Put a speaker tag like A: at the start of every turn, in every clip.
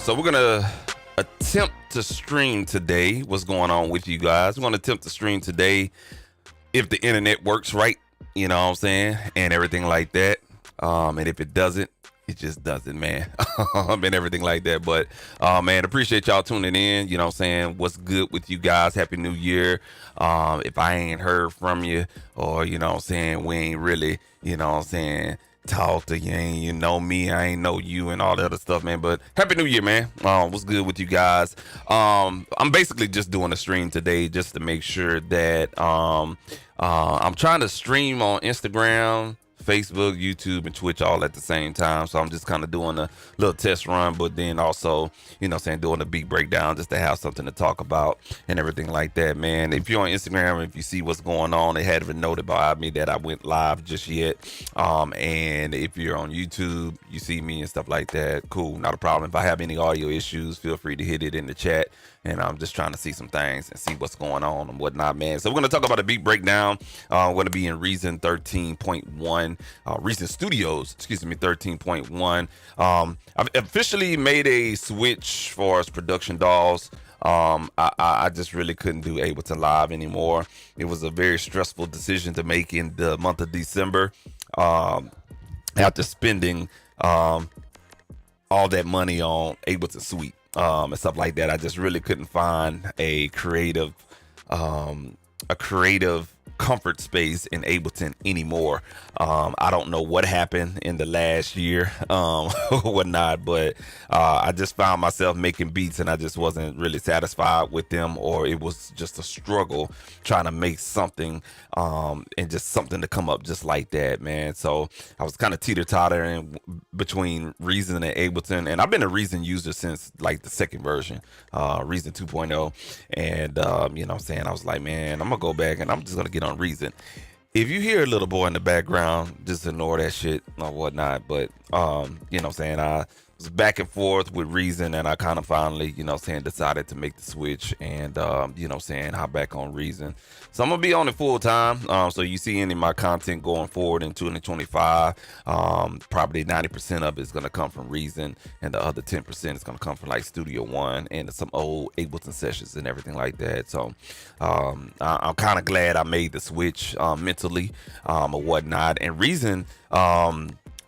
A: So we're gonna attempt to stream today. What's going on with you guys? We're gonna attempt to stream today if the internet works right, you know what I'm saying, and everything like that. And if it doesn't, it just doesn't, man. And everything like that. But man, appreciate y'all tuning in. You know what I'm saying? What's good with you guys? Happy New Year. If I ain't heard from you, or you know what I'm saying, we ain't really, you know what I'm saying, talk to you, ain't you know me, I ain't know you, and all that other stuff, man. But Happy New Year, man. What's good with you guys? I'm basically just doing a stream today just to make sure that I'm trying to stream on Instagram, Facebook, YouTube, and Twitch all at the same time. So I'm just kind of doing a little test run, but then also, you know what I'm saying, doing a beat breakdown just to have something to talk about and everything like that, man. If you're on Instagram, if you see what's going on, it hadn't been noted by me that I went live just yet. And if you're on YouTube, you see me and stuff like that, cool, not a problem. If I have any audio issues, feel free to hit it in the chat. And I'm just trying to see some things and see what's going on and whatnot, man. So we're going to talk about a beat breakdown. We're going to be in Reason 13.1, Reason Studios, 13.1. I've officially made a switch for us production dolls. I just really couldn't do Ableton Live anymore. It was a very stressful decision to make in the month of December. After spending all that money on Ableton Suite. And stuff like that, I just really couldn't find a creative comfort space in Ableton anymore. I don't know what happened in the last year or whatnot, but I just found myself making beats and I just wasn't really satisfied with them, or it was just a struggle trying to make something and just something to come up just like that, man. So I was kind of teeter-tottering between Reason and Ableton, and I've been a Reason user since like the second version, Reason 2.0, and you know what I'm saying, I was like, man, I'm gonna go back and I'm just gonna get on Reason. If you hear a little boy in the background, just ignore that shit or whatnot. But you know what I'm saying, I was back and forth with Reason, and I kind of finally, you know what I'm saying, decided to make the switch and you know what I'm saying, hop back on Reason. So I'm gonna be on it full time. So you see any of my content going forward in 2025, probably 90% of it is gonna come from Reason, and the other 10% is gonna come from like Studio One and some old Ableton sessions and everything like that. So I'm kind of glad I made the switch mentally or whatnot. And Reason,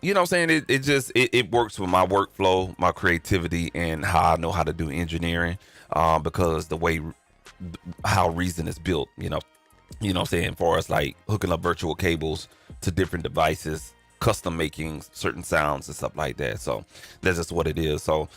A: you know what I'm saying, it works with my workflow, my creativity, and how I know how to do engineering, because the way how Reason is built, you know what I'm saying, for us, like hooking up virtual cables to different devices, custom making certain sounds and stuff like that. So that's just what it is. So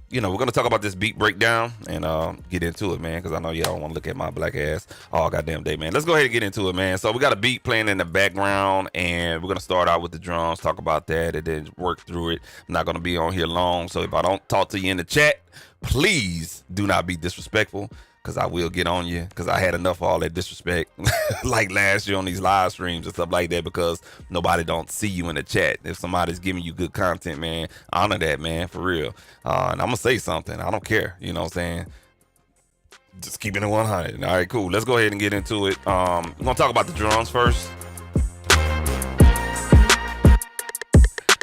A: you know, we're gonna talk about this beat breakdown and get into it, man, because I know y'all want to look at my black ass all goddamn day, man. Let's go ahead and get into it, man. So we got a beat playing in the background, and we're gonna start out with the drums, talk about that, and then work through it. I'm not gonna be on here long, so if I don't talk to you in the chat, please do not be disrespectful, because I will get on you, because I had enough of all that disrespect like last year on these live streams and stuff like that, because nobody don't see you in the chat. If somebody's giving you good content, man, honor that, man, for real. And I'm gonna say something, I don't care, you know what I'm saying, just keeping it 100. All right, cool, let's go ahead and get into it. We're gonna talk about the drums first.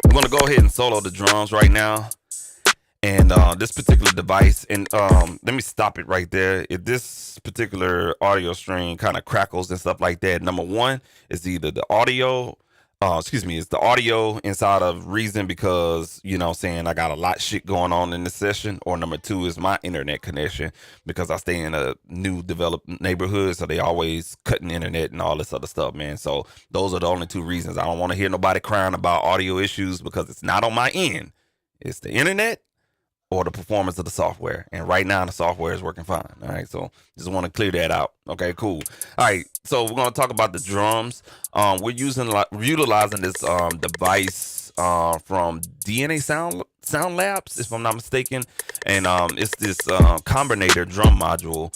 A: I'm gonna go ahead and solo the drums right now. And this particular device, and let me stop it right there. If this particular audio stream kind of crackles and stuff like that, number one is either the audio, it's the audio inside of Reason, because, you know what I'm saying, I got a lot of shit going on in this session, or number two is my internet connection, because I stay in a new developed neighborhood, so they always cutting internet and all this other stuff, man. So those are the only two reasons. I don't want to hear nobody crying about audio issues, because it's not on my end. It's the internet or the performance of the software, and right now the software is working fine. All right, so just want to clear that out. Okay, cool. All right, so we're going to talk about the drums. We're utilizing this device from DNA Sound Labs, if I'm not mistaken, and it's this combinator drum module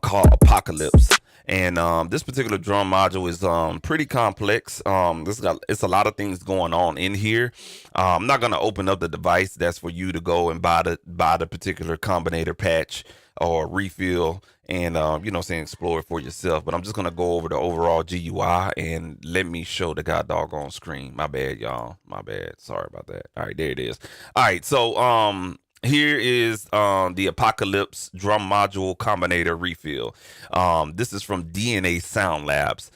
A: called Apocalypse. And this particular drum module is pretty complex. It's a lot of things going on in here. I'm not going to open up the device. That's for you to go and buy the particular combinator patch or refill, and you know, saying, explore it for yourself. But I'm just going to go over the overall GUI and let me show the god doggone screen. My bad, y'all. My bad. Sorry about that. All right, there it is. All right, so Here is the Apocalypse Drum Module Combinator Refill. This is from DNA Sound Labs.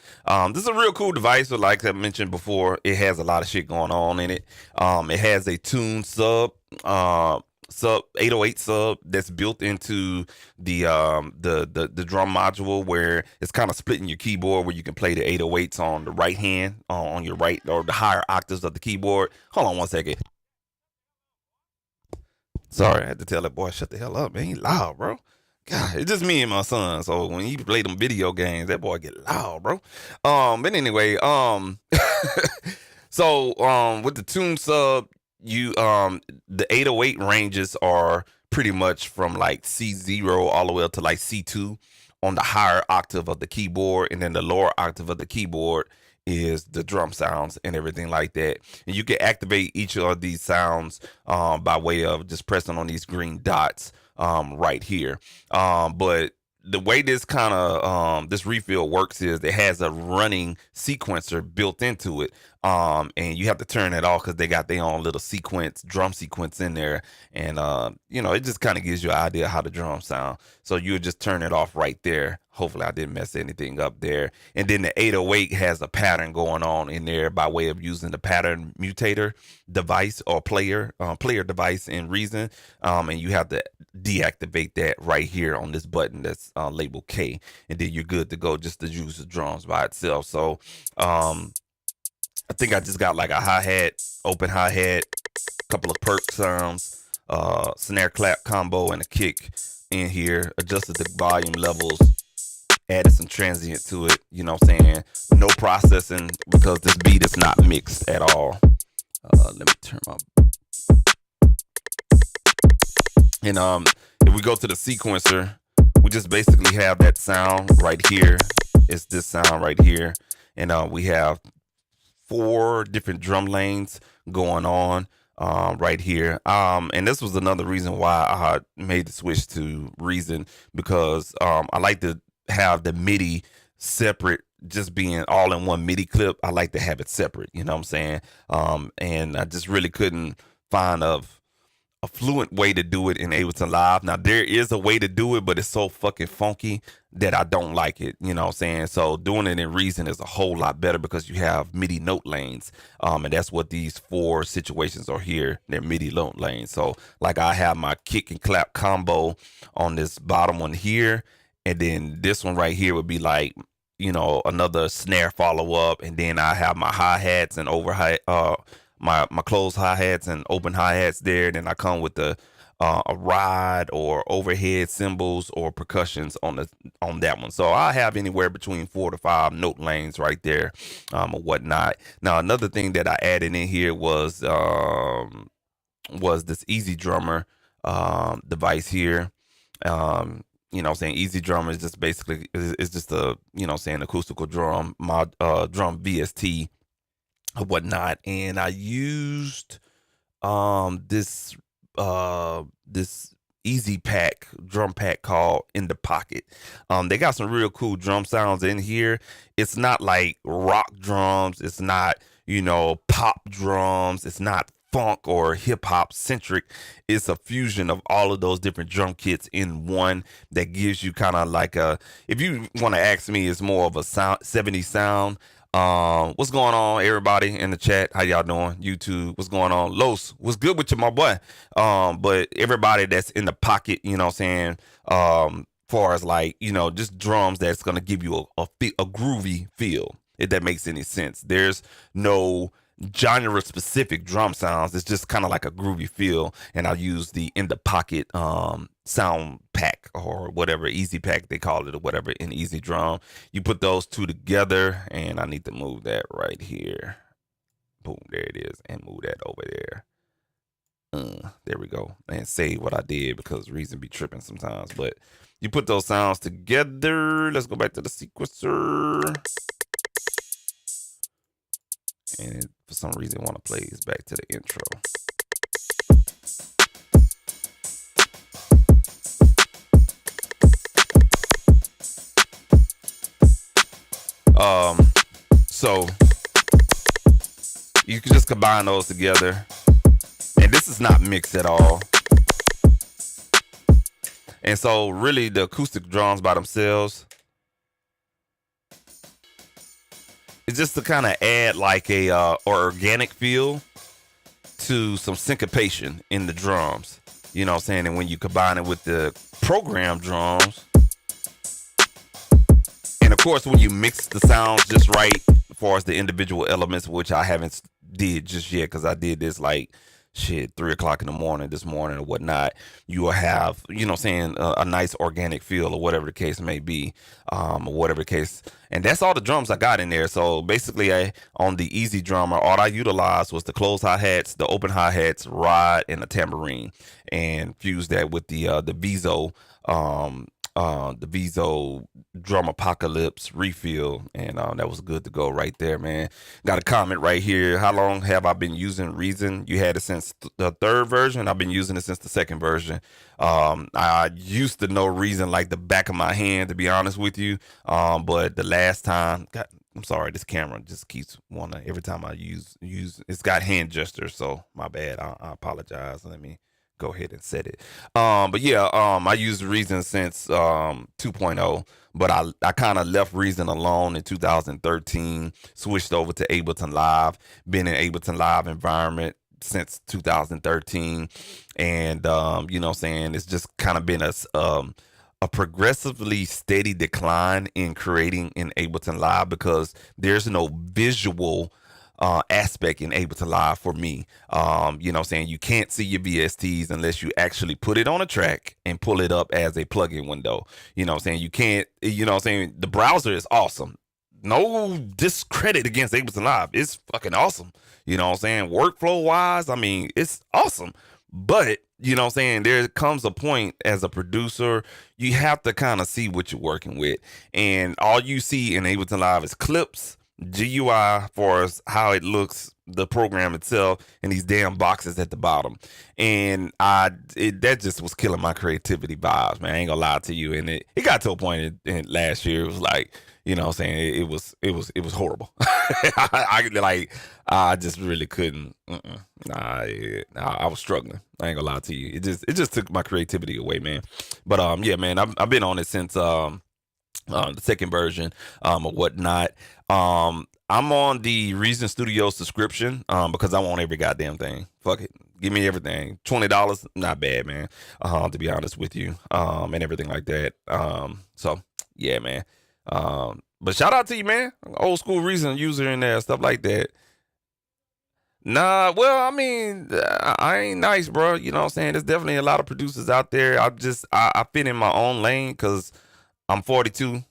A: This is a real cool device, but like I mentioned before, it has a lot of shit going on in it. It has a tune sub 808 sub that's built into the drum module, where it's kind of splitting your keyboard, where you can play the 808s on the right hand, on your right, or the higher octaves of the keyboard. Hold on one second. Sorry, I had to tell that boy, shut the hell up, man. He loud, bro. God, it's just me and my son. So when he play them video games, that boy get loud, bro. But anyway, so with the tune sub, you the 808 ranges are pretty much from like C0 all the way up to like C2 on the higher octave of the keyboard, and then the lower octave of the keyboard is the drum sounds and everything like that. And you can activate each of these sounds by way of just pressing on these green dots right here. But the way this kind of this refill works is it has a running sequencer built into it, and you have to turn it off because they got their own little drum sequence in there, and it just kind of gives you an idea how the drums sound. So you would just turn it off right there. Hopefully I didn't mess anything up there. And then the 808 has a pattern going on in there by way of using the pattern mutator device or player device in Reason, and you have to deactivate that right here on this button that's labeled K, and then you're good to go just to use the drums by itself. So I think I just got like a hi-hat, open hi-hat, couple of perk sounds, snare clap combo, and a kick in here. Adjusted the volume levels, added some transient to it, you know what I'm saying? No processing because this beat is not mixed at all. Let me turn my... And if we go to the sequencer, we just basically have that sound right here. It's this sound right here. And we have 4 different drum lanes going on right here. And this was another reason why I made the switch to Reason, because I like to have the MIDI separate, just being all in one MIDI clip. I like to have it separate, you know what I'm saying? And I just really couldn't find a fluent way to do it in Ableton Live. Now there is a way to do it, but it's so fucking funky that I don't like it, you know what I'm saying? So doing it in Reason is a whole lot better because you have MIDI note lanes, and that's what these 4 situations are here. They're MIDI note lanes. So like I have my kick and clap combo on this bottom one here, and then this one right here would be like, another snare follow up, and then I have my hi-hats and my closed hi-hats and open hi-hats there. Then I come with the a ride or overhead cymbals or percussions on that one. So I have anywhere between 4 to 5 note lanes right there, or whatnot. Now another thing that I added in here was this Easy Drummer device here. You know what I'm saying? Easy Drummer is just basically is just a, acoustical drum drum VST or whatnot. And I used this easy pack drum pack called In the Pocket. They got some real cool drum sounds in here. It's not like rock drums, it's not pop drums, it's not funk or hip-hop centric. It's a fusion of all of those different drum kits in one that gives you kind of like if you want to ask me, it's more of a 70s sound. What's going on, everybody in the chat? How y'all doing? YouTube, what's going on? Los, what's good with you, my boy? But everybody that's in the pocket, you know what I'm saying? Far as like, just drums that's gonna give you a groovy feel, if that makes any sense. There's no genre specific drum sounds. It's just kind of like a groovy feel, and I'll use the In the Pocket sound pack or whatever, easy pack they call it, or whatever, in Easy Drum. You put those 2 together, and I need to move that right here. Boom, there it is, and move that over there. There we go, and save what I did because Reason be tripping sometimes. But you put those sounds together. Let's go back to the sequencer. And for some reason, I want to play this back to the intro. So you can just combine those together, and this is not mixed at all. And so really the acoustic drums by themselves, it's just to kind of add like a organic feel to some syncopation in the drums. You know what I'm saying? And when you combine it with the program drums, and of course when you mix the sounds just right as far as the individual elements, which I haven't did just yet because I did this like shit 3 o'clock in the morning this morning or whatnot, you will have, you know what I'm saying, a nice organic feel or whatever the case may be, or whatever the case. And that's all the drums I got in there. So basically on the easy drummer, all I utilized was the closed hi-hats, the open hi-hats, rod, and the tambourine, and fused that with the Viso, the Viso Drum Apocalypse refill, and that was good to go right there, man. Got a comment right here. How long have I been using Reason? You had it since the third version. I've been using it since the second version. I used to know Reason like the back of my hand, to be honest with you. But the last time, God, I'm sorry, this camera just keeps wanting every time I use it's got hand gestures, so my bad. I apologize. Let me go ahead and set it. But yeah, I used Reason since 2.0, but I kind of left Reason alone in 2013, switched over to Ableton Live, been in Ableton Live environment since 2013. And you know what I'm saying, it's just kind of been a progressively steady decline in creating in Ableton Live because there's no visual aspect in Ableton Live for me. You know what I'm saying? You can't see your VSTs unless you actually put it on a track and pull it up as a plugin window. You know what I'm saying? You can't, you know what I'm saying? The browser is awesome. No discredit against Ableton Live. It's fucking awesome. You know what I'm saying? Workflow wise, I mean, it's awesome. But, you know what I'm saying, there comes a point as a producer, you have to kind of see what you're working with. And all you see in Ableton Live is clips, GUI for us, how it looks, the program itself, and these damn boxes at the bottom. And that just was killing my creativity vibes, man. I ain't gonna lie to you. And it got to a point in last year, it was like, you know what I'm saying, it was horrible. I just really couldn't. I was struggling. I ain't gonna lie to you. It just took my creativity away, man. But yeah, man, I've been on it since the second version, or whatnot. I'm on the Reason Studio subscription because I want every goddamn thing. Fuck it, give me everything. $20, not bad, man. To be honest with you, and everything like that. So yeah, man. But shout out to you, man. Old school Reason user in there, stuff like that. Nah, well, I mean, I ain't nice, bro. You know what I'm saying? There's definitely a lot of producers out there. I fit in my own lane because I'm 42,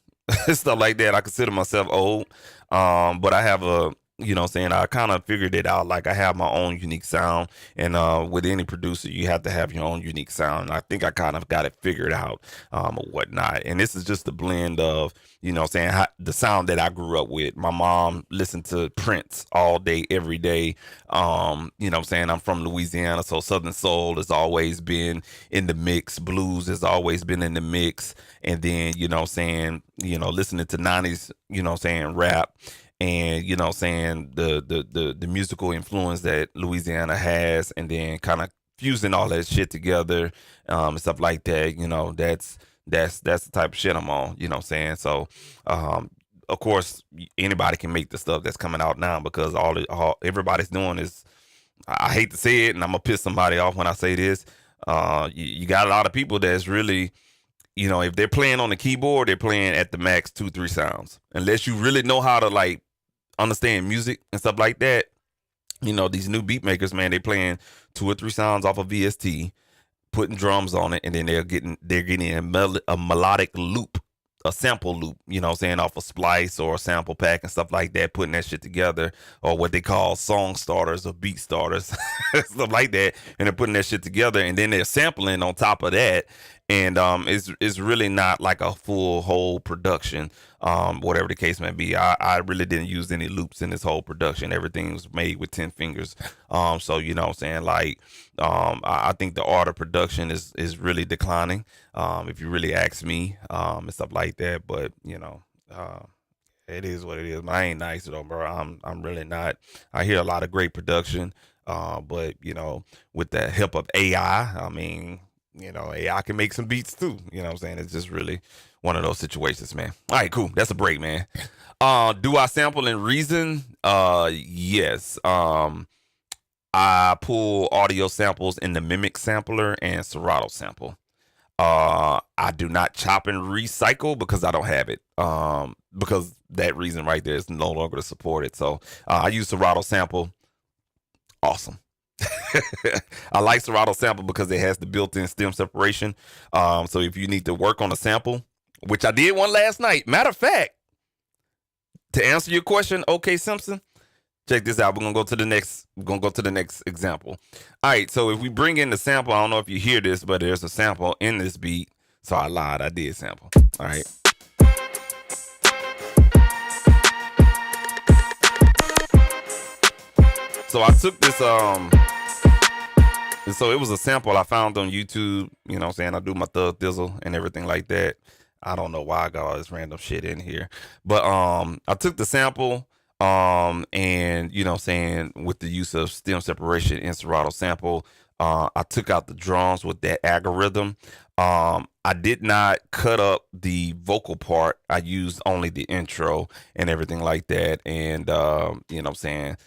A: stuff like that. I consider myself old, but I have you know what I'm saying, I kind of figured it out. Like I have my own unique sound, and with any producer, you have to have your own unique sound. And I think I kind of got it figured out, or whatnot. And this is just a blend of, you know what I'm saying, the sound that I grew up with. My mom listened to Prince all day, every day. You know what I'm saying, I'm from Louisiana, so Southern Soul has always been in the mix. Blues has always been in the mix. And then, you know what I'm saying, you know, listening to 90s, you know what I'm saying, rap. And you know what I'm saying, the musical influence that Louisiana has, and then kind of fusing all that shit together, and stuff like that. You know, that's the type of shit I'm on, you know what I'm saying? So of course anybody can make the stuff that's coming out now, because all everybody's doing is, I hate to say it, and I'm gonna piss somebody off when I say this, you got a lot of people that's really, you know, if they're playing on the keyboard, they're playing at the max 2-3 sounds. Unless you really know how to like understand music and stuff like that. You know, these new beat makers, man, they playing 2 or 3 sounds off of VST, putting drums on it, and then they're getting a melodic loop, a sample loop, you know what I'm saying, off a splice or a sample pack and stuff like that, putting that shit together, or what they call song starters or beat starters, stuff like that, and they're putting that shit together, and then they're sampling on top of that. And it's really not like a full whole production, whatever the case may be. I really didn't use any loops in this whole production. Everything was made with 10 fingers. So you know what I'm saying, like, I think the art of production is really declining, if you really ask me, and stuff like that. But you know, it is what it is. I ain't nice though, bro. I'm really not. I hear a lot of great production, but you know, with the help of AI, I mean, hey, I can make some beats too. You know what I'm saying? It's just really one of those situations, man. All right, cool. That's a break, man. Do I sample in Reason? Yes. I pull audio samples in the Mimic sampler and Serato sample. I do not chop and recycle because I don't have it. Because that reason right there is no longer supported. So I use Serato sample. Awesome. I like Serato sample because it has the built-in stem separation. So if you need to work on a sample, which I did one last night. Matter of fact, to answer your question, OK Simpson, check this out. We're gonna go to the next example. All right, so if we bring in the sample, I don't know if you hear this, but there's a sample in this beat. So I lied, I did sample. All right. So I took this so it was a sample I found on YouTube. You know what I'm saying? I do my thug thizzle and everything like that. I don't know why I got all this random shit in here. But I took the sample and you know what I'm saying, with the use of stem separation in Serato sample, I took out the drums with that algorithm. I did not cut up the vocal part. I used only the intro and everything like that. And you know what I'm saying,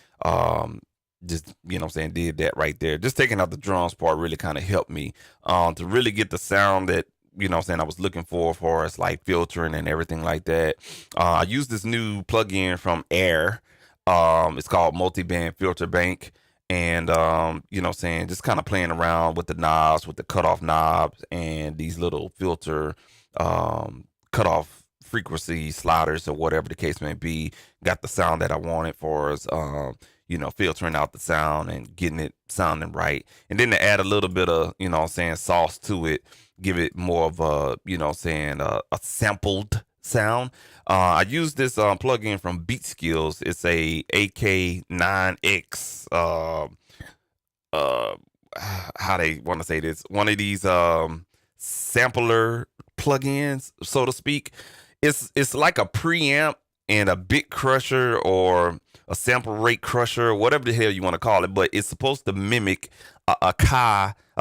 A: just, you know what I'm saying, did that right there. Just taking out the drums part really kind of helped me to really get the sound that, you know what I'm saying, I was looking for as like filtering and everything like that. I used this new plugin from Air. It's called Multiband Filter Bank. And, you know what I'm saying, just kind of playing around with the knobs, with the cutoff knobs and these little filter cutoff frequency sliders or whatever the case may be. Got the sound that I wanted for us, you know, filtering out the sound and getting it sounding right. And then to add a little bit of, you know what I'm saying, sauce to it, give it more of a, you know what I'm saying, a sampled sound. I use this plugin from Beat Skills. It's a AK9X. How they want to say this? One of these sampler plugins, so to speak. It's like a preamp and a bit crusher or a sample rate crusher, whatever the hell you want to call it, but it's supposed to mimic a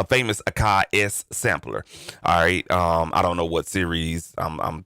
A: famous Akai S sampler. All right, I don't know what series. I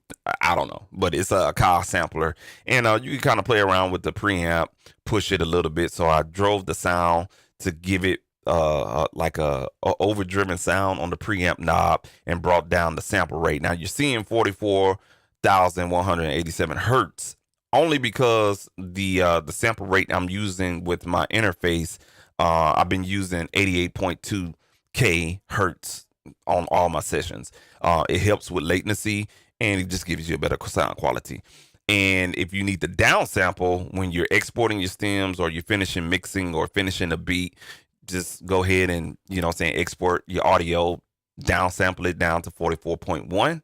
A: don't know, but it's a Akai sampler, and you can kind of play around with the preamp, push it a little bit. So I drove the sound to give it like a overdriven sound on the preamp knob and brought down the sample rate. Now you're seeing 44,187 hertz only because the sample rate I'm using with my interface, I've been using 88.2K hertz on all my sessions. It helps with latency and it just gives you a better sound quality. And if you need to downsample when you're exporting your stems or you're finishing mixing or finishing a beat, just go ahead and, you know what I'm saying, export your audio, downsample it down to 44.1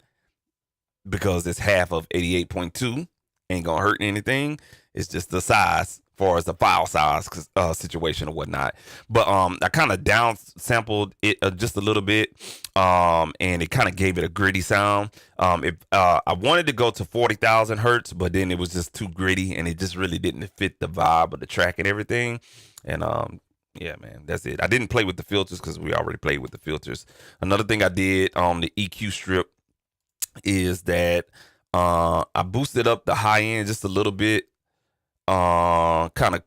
A: because it's half of 88.2. Ain't gonna hurt anything. It's just the size, as far as the file size situation or whatnot. But I kind of down sampled it just a little bit, and it kind of gave it a gritty sound. If I wanted to go to 40,000 hertz, but then it was just too gritty, and it just really didn't fit the vibe of the track and everything. And yeah, man, that's it. I didn't play with the filters because we already played with the filters. Another thing I did on the EQ strip is that I boosted up the high end just a little bit, kind of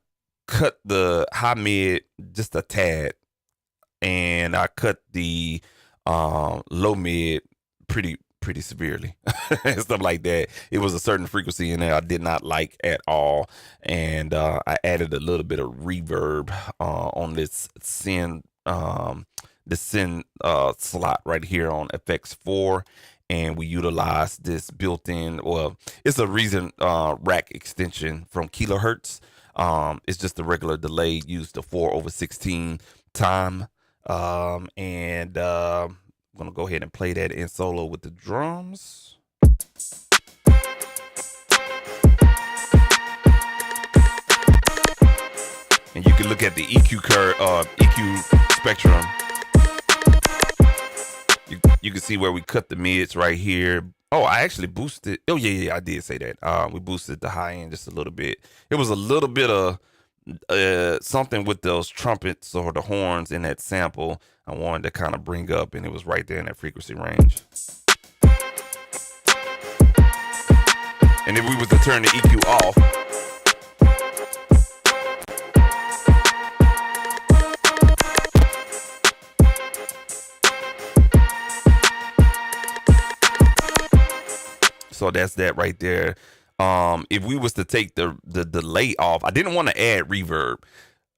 A: cut the high mid just a tad, and I cut the low mid pretty severely and stuff like that. It was a certain frequency in there I did not like at all, and I added a little bit of reverb on this send slot right here on FX4. And we utilize this built-in, well, it's a Reason rack extension from kilohertz. It's just a regular delay used to 4/16 time. And I'm going to go ahead and play that in solo with the drums. And you can look at the EQ curve, EQ spectrum. You can see where we cut the mids right here. Oh, I actually boosted. Oh, yeah, I did say that. We boosted the high end just a little bit. It was a little bit of something with those trumpets or the horns in that sample I wanted to kind of bring up, and it was right there in that frequency range. And if we was to turn the EQ off, so that's that right there. If we was to take the delay off, I didn't want to add reverb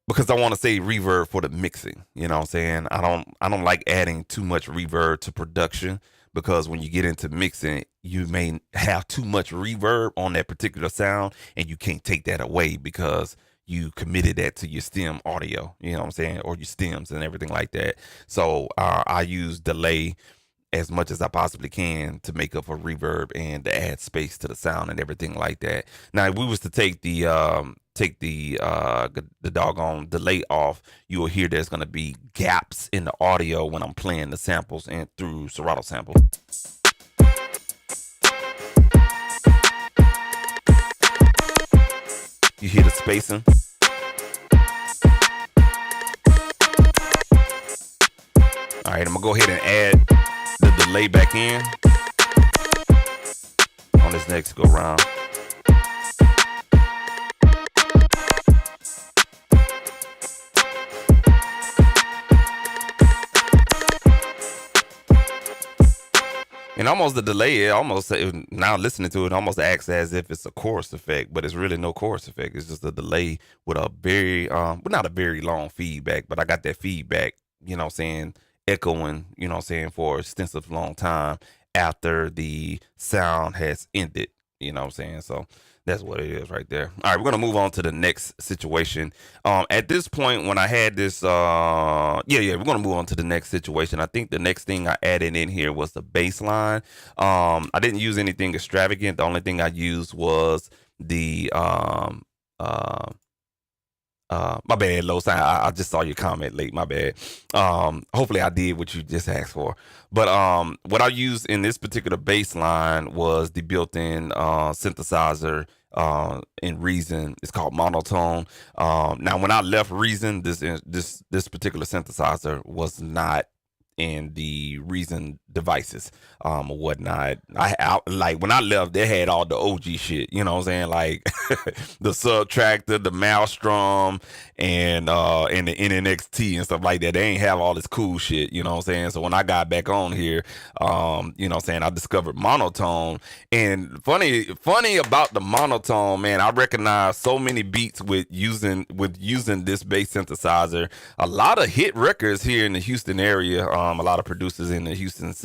A: because I want to say reverb for the mixing. You know what I'm saying? I don't like adding too much reverb to production, because when you get into mixing, you may have too much reverb on that particular sound, and you can't take that away because you committed that to your stem audio, you know what I'm saying, or your stems and everything like that. So I use delay as much as I possibly can to make up for reverb and to add space to the sound and everything like that. Now, if we was to take the doggone delay off, you will hear there's gonna be gaps in the audio when I'm playing the samples and through Serato sample. You hear the spacing. All right, I'm gonna go ahead and add the delay back in on this next go round. And almost the delay, now listening to it, almost acts as if it's a chorus effect, but it's really no chorus effect. It's just a delay with a very, not a very long feedback, but I got that feedback, you know what I'm saying, echoing, you know what I'm saying, for an extensive long time after the sound has ended, you know what I'm saying. So that's what it is right there. All right, we're going to move on to the next situation. At this point, when I had this, we're going to move on to the next situation. I think the next thing I added in here was the bass line. I didn't use anything extravagant. The only thing I used was the, my bad, Los. I just saw your comment late. My bad. Hopefully I did what you just asked for. But what I used in this particular bass line was the built-in synthesizer in Reason. It's called Monotone. Now, when I left Reason, this particular synthesizer was not in the Reason devices or whatnot. I like when I left, they had all the OG shit, you know what I'm saying, like the Subtractor, the Maelstrom, and the NNXT and stuff like that. They ain't have all this cool shit, you know what I'm saying. So when I got back on here, you know what I'm saying, I discovered Monotone. And funny about the Monotone, man, I recognize so many beats with using this bass synthesizer. A lot of hit records here in the Houston area. A lot of producers in the Houston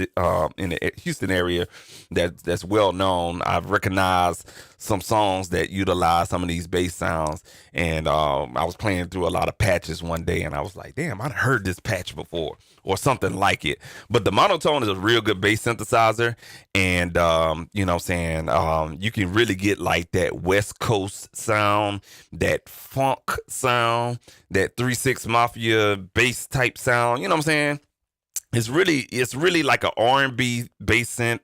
A: area that's well known. I've recognized some songs that utilize some of these bass sounds, and I was playing through a lot of patches one day, and I was like, damn, I'd heard this patch before or something like it. But the Monotone is a real good bass synthesizer, and you know what I'm saying, you can really get like that West Coast sound, that funk sound, that 3-6 Mafia bass type sound, you know what I'm saying. It's really like an R&B bass synth,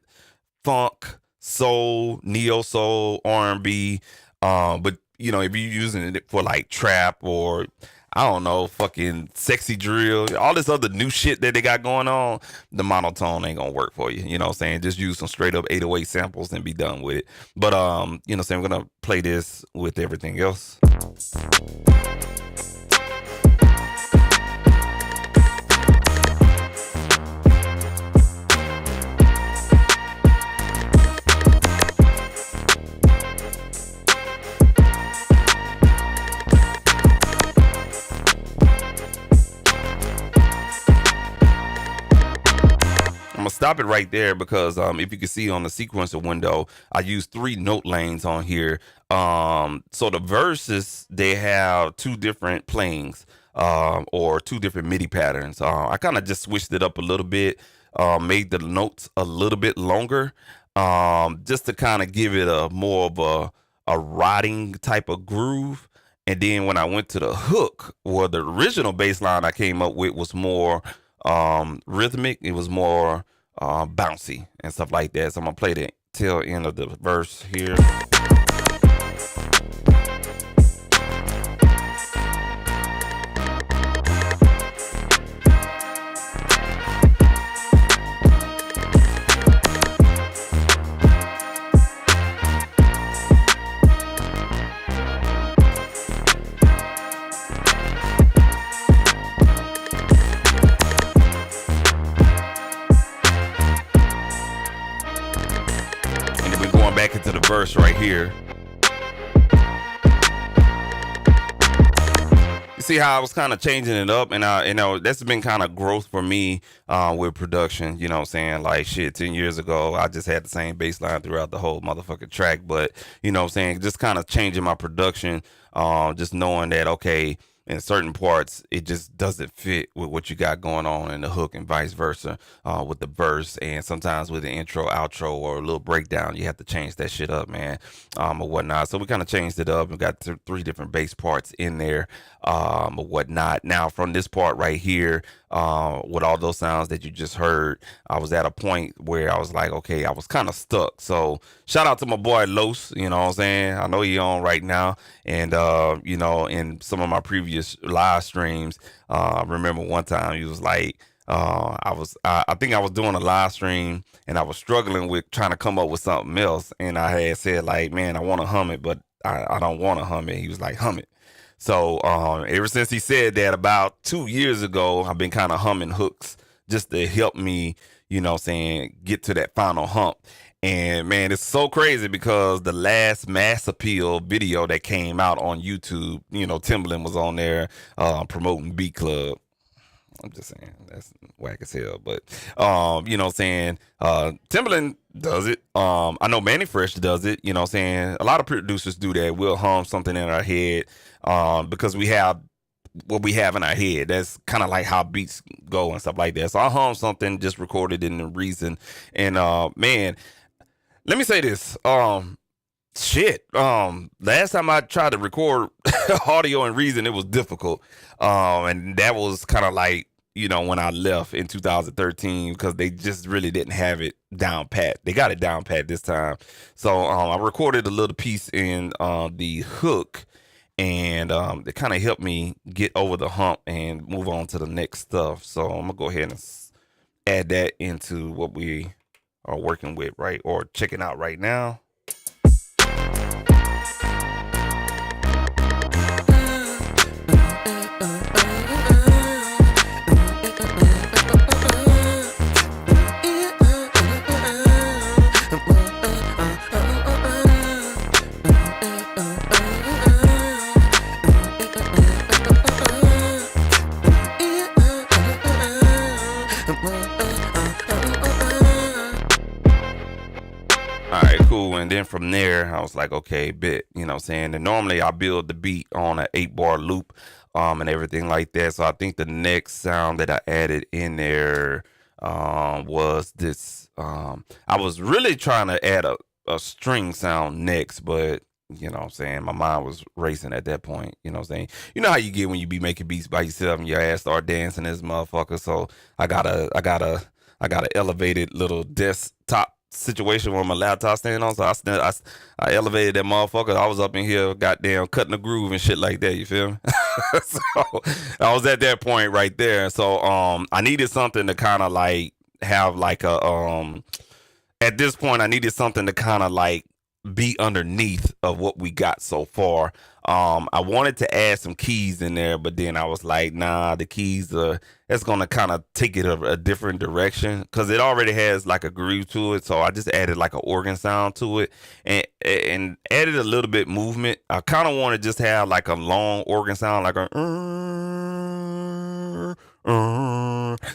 A: funk, soul, neo soul, R&B. But you know, if you're using it for like trap or I don't know, fucking sexy drill, all this other new shit that they got going on, the Monotone ain't gonna work for you. You know what I'm saying? Just use some straight up 808 samples and be done with it. But you know what I'm saying, I'm gonna play this with everything else. I'm gonna stop it right there because if you can see on the sequencer window, I use 3 note lanes on here. So the verses, they have 2 different playings or 2 different MIDI patterns. I kind of just switched it up a little bit, made the notes a little bit longer, just to kind of give it a more of a riding type of groove. And then when I went to the hook, or the original bass line I came up with was more rhythmic. It was more bouncy and stuff like that. So I'm gonna play the tail end of the verse here. here. You see how I was kind of changing it up, and that's been kind of growth for me with production. You know what I'm saying? Like shit, 10 years ago, I just had the same bass line throughout the whole motherfucking track. But you know what I'm saying? Just kind of changing my production, just knowing that okay, in certain parts it just doesn't fit with what you got going on in the hook, and vice versa with the verse, and sometimes with the intro, outro, or a little breakdown, you have to change that shit up, man, or whatnot. So we kind of changed it up. We got three different bass parts in there, or whatnot. Now from this part right here, with all those sounds that you just heard, I was at a point where I was like, okay, I was kind of stuck. So shout out to my boy Los, you know what I'm saying? I know he on right now. And, you know, in some of my previous live streams, I remember one time he was like, I think I was doing a live stream and I was struggling with trying to come up with something else. And I had said like, man, I want to hum it, but I don't want to hum it. He was like, hum it. So ever since he said that about 2 years ago, I've been kind of humming hooks just to help me, you know what I'm saying, get to that final hump. And man, it's so crazy because the last Mass Appeal video that came out on YouTube, you know, Timbaland was on there promoting Beat Club. I'm just saying that's whack as hell, but you know what I'm saying, Timbaland does it. I know Manny Fresh does it, you know what I'm saying. A lot of producers do that. We'll hum something in our head because we have what we have in our head. That's kind of like how beats go and stuff like that. So I hum something just recorded in the Reason, and man, let me say this. Last time I tried to record audio in Reason, it was difficult. And that was kind of like, you know, when I left in 2013, because they just really didn't have it down pat. They got it down pat this time. So I recorded a little piece in the hook, and it kind of helped me get over the hump and move on to the next stuff. So I'm gonna go ahead and add that into what we are working with, right, or checking out right now. And then from there, I was like, okay, bit, you know what I'm saying? And normally I build the beat on an 8-bar loop and everything like that. So I think the next sound that I added in there was this. I was really trying to add a string sound next, but you know what I'm saying, my mind was racing at that point. You know what I'm saying? You know how you get when you be making beats by yourself and your ass start dancing this motherfucker. So I got a elevated little desktop situation where my laptop stand on, so I elevated that motherfucker. I was up in here goddamn cutting the groove and shit like that, you feel me? So I was at that point right there. So I needed something to kind of like have like a at this point I needed something to kind of like be underneath of what we got so far. I wanted to add some keys in there, but then I was like, nah, the keys it's gonna kind of take it a different direction because it already has like a groove to it. So I just added like an organ sound to it and added a little bit movement. I kind of want to just have like a long organ sound, like a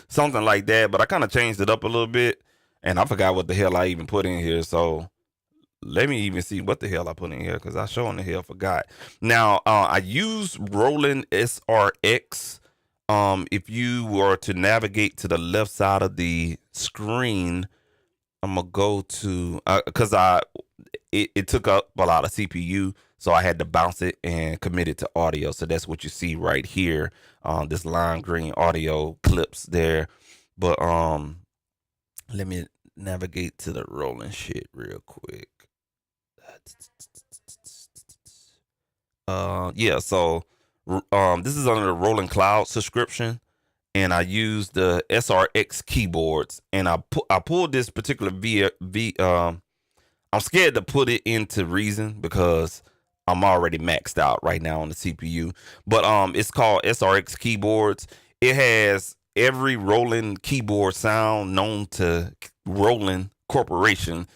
A: something like that. But I kind of changed it up a little bit, and I forgot what the hell I even put in here. So let me even see what the hell I put in here because I sure in the hell forgot. Now, I use Roland SRX. If you were to navigate to the left side of the screen, I'm going to go to, because it took up a lot of CPU, so I had to bounce it and commit it to audio. So that's what you see right here. This lime green audio clips there. But let me navigate to the Roland shit real quick. Yeah, so this is under the Rolling Cloud subscription, and I use the SRX keyboards, and I pulled this particular I'm scared to put it into Reason because I'm already maxed out right now on the CPU, but it's called SRX keyboards. It has every Roland keyboard sound known to Roland Corporation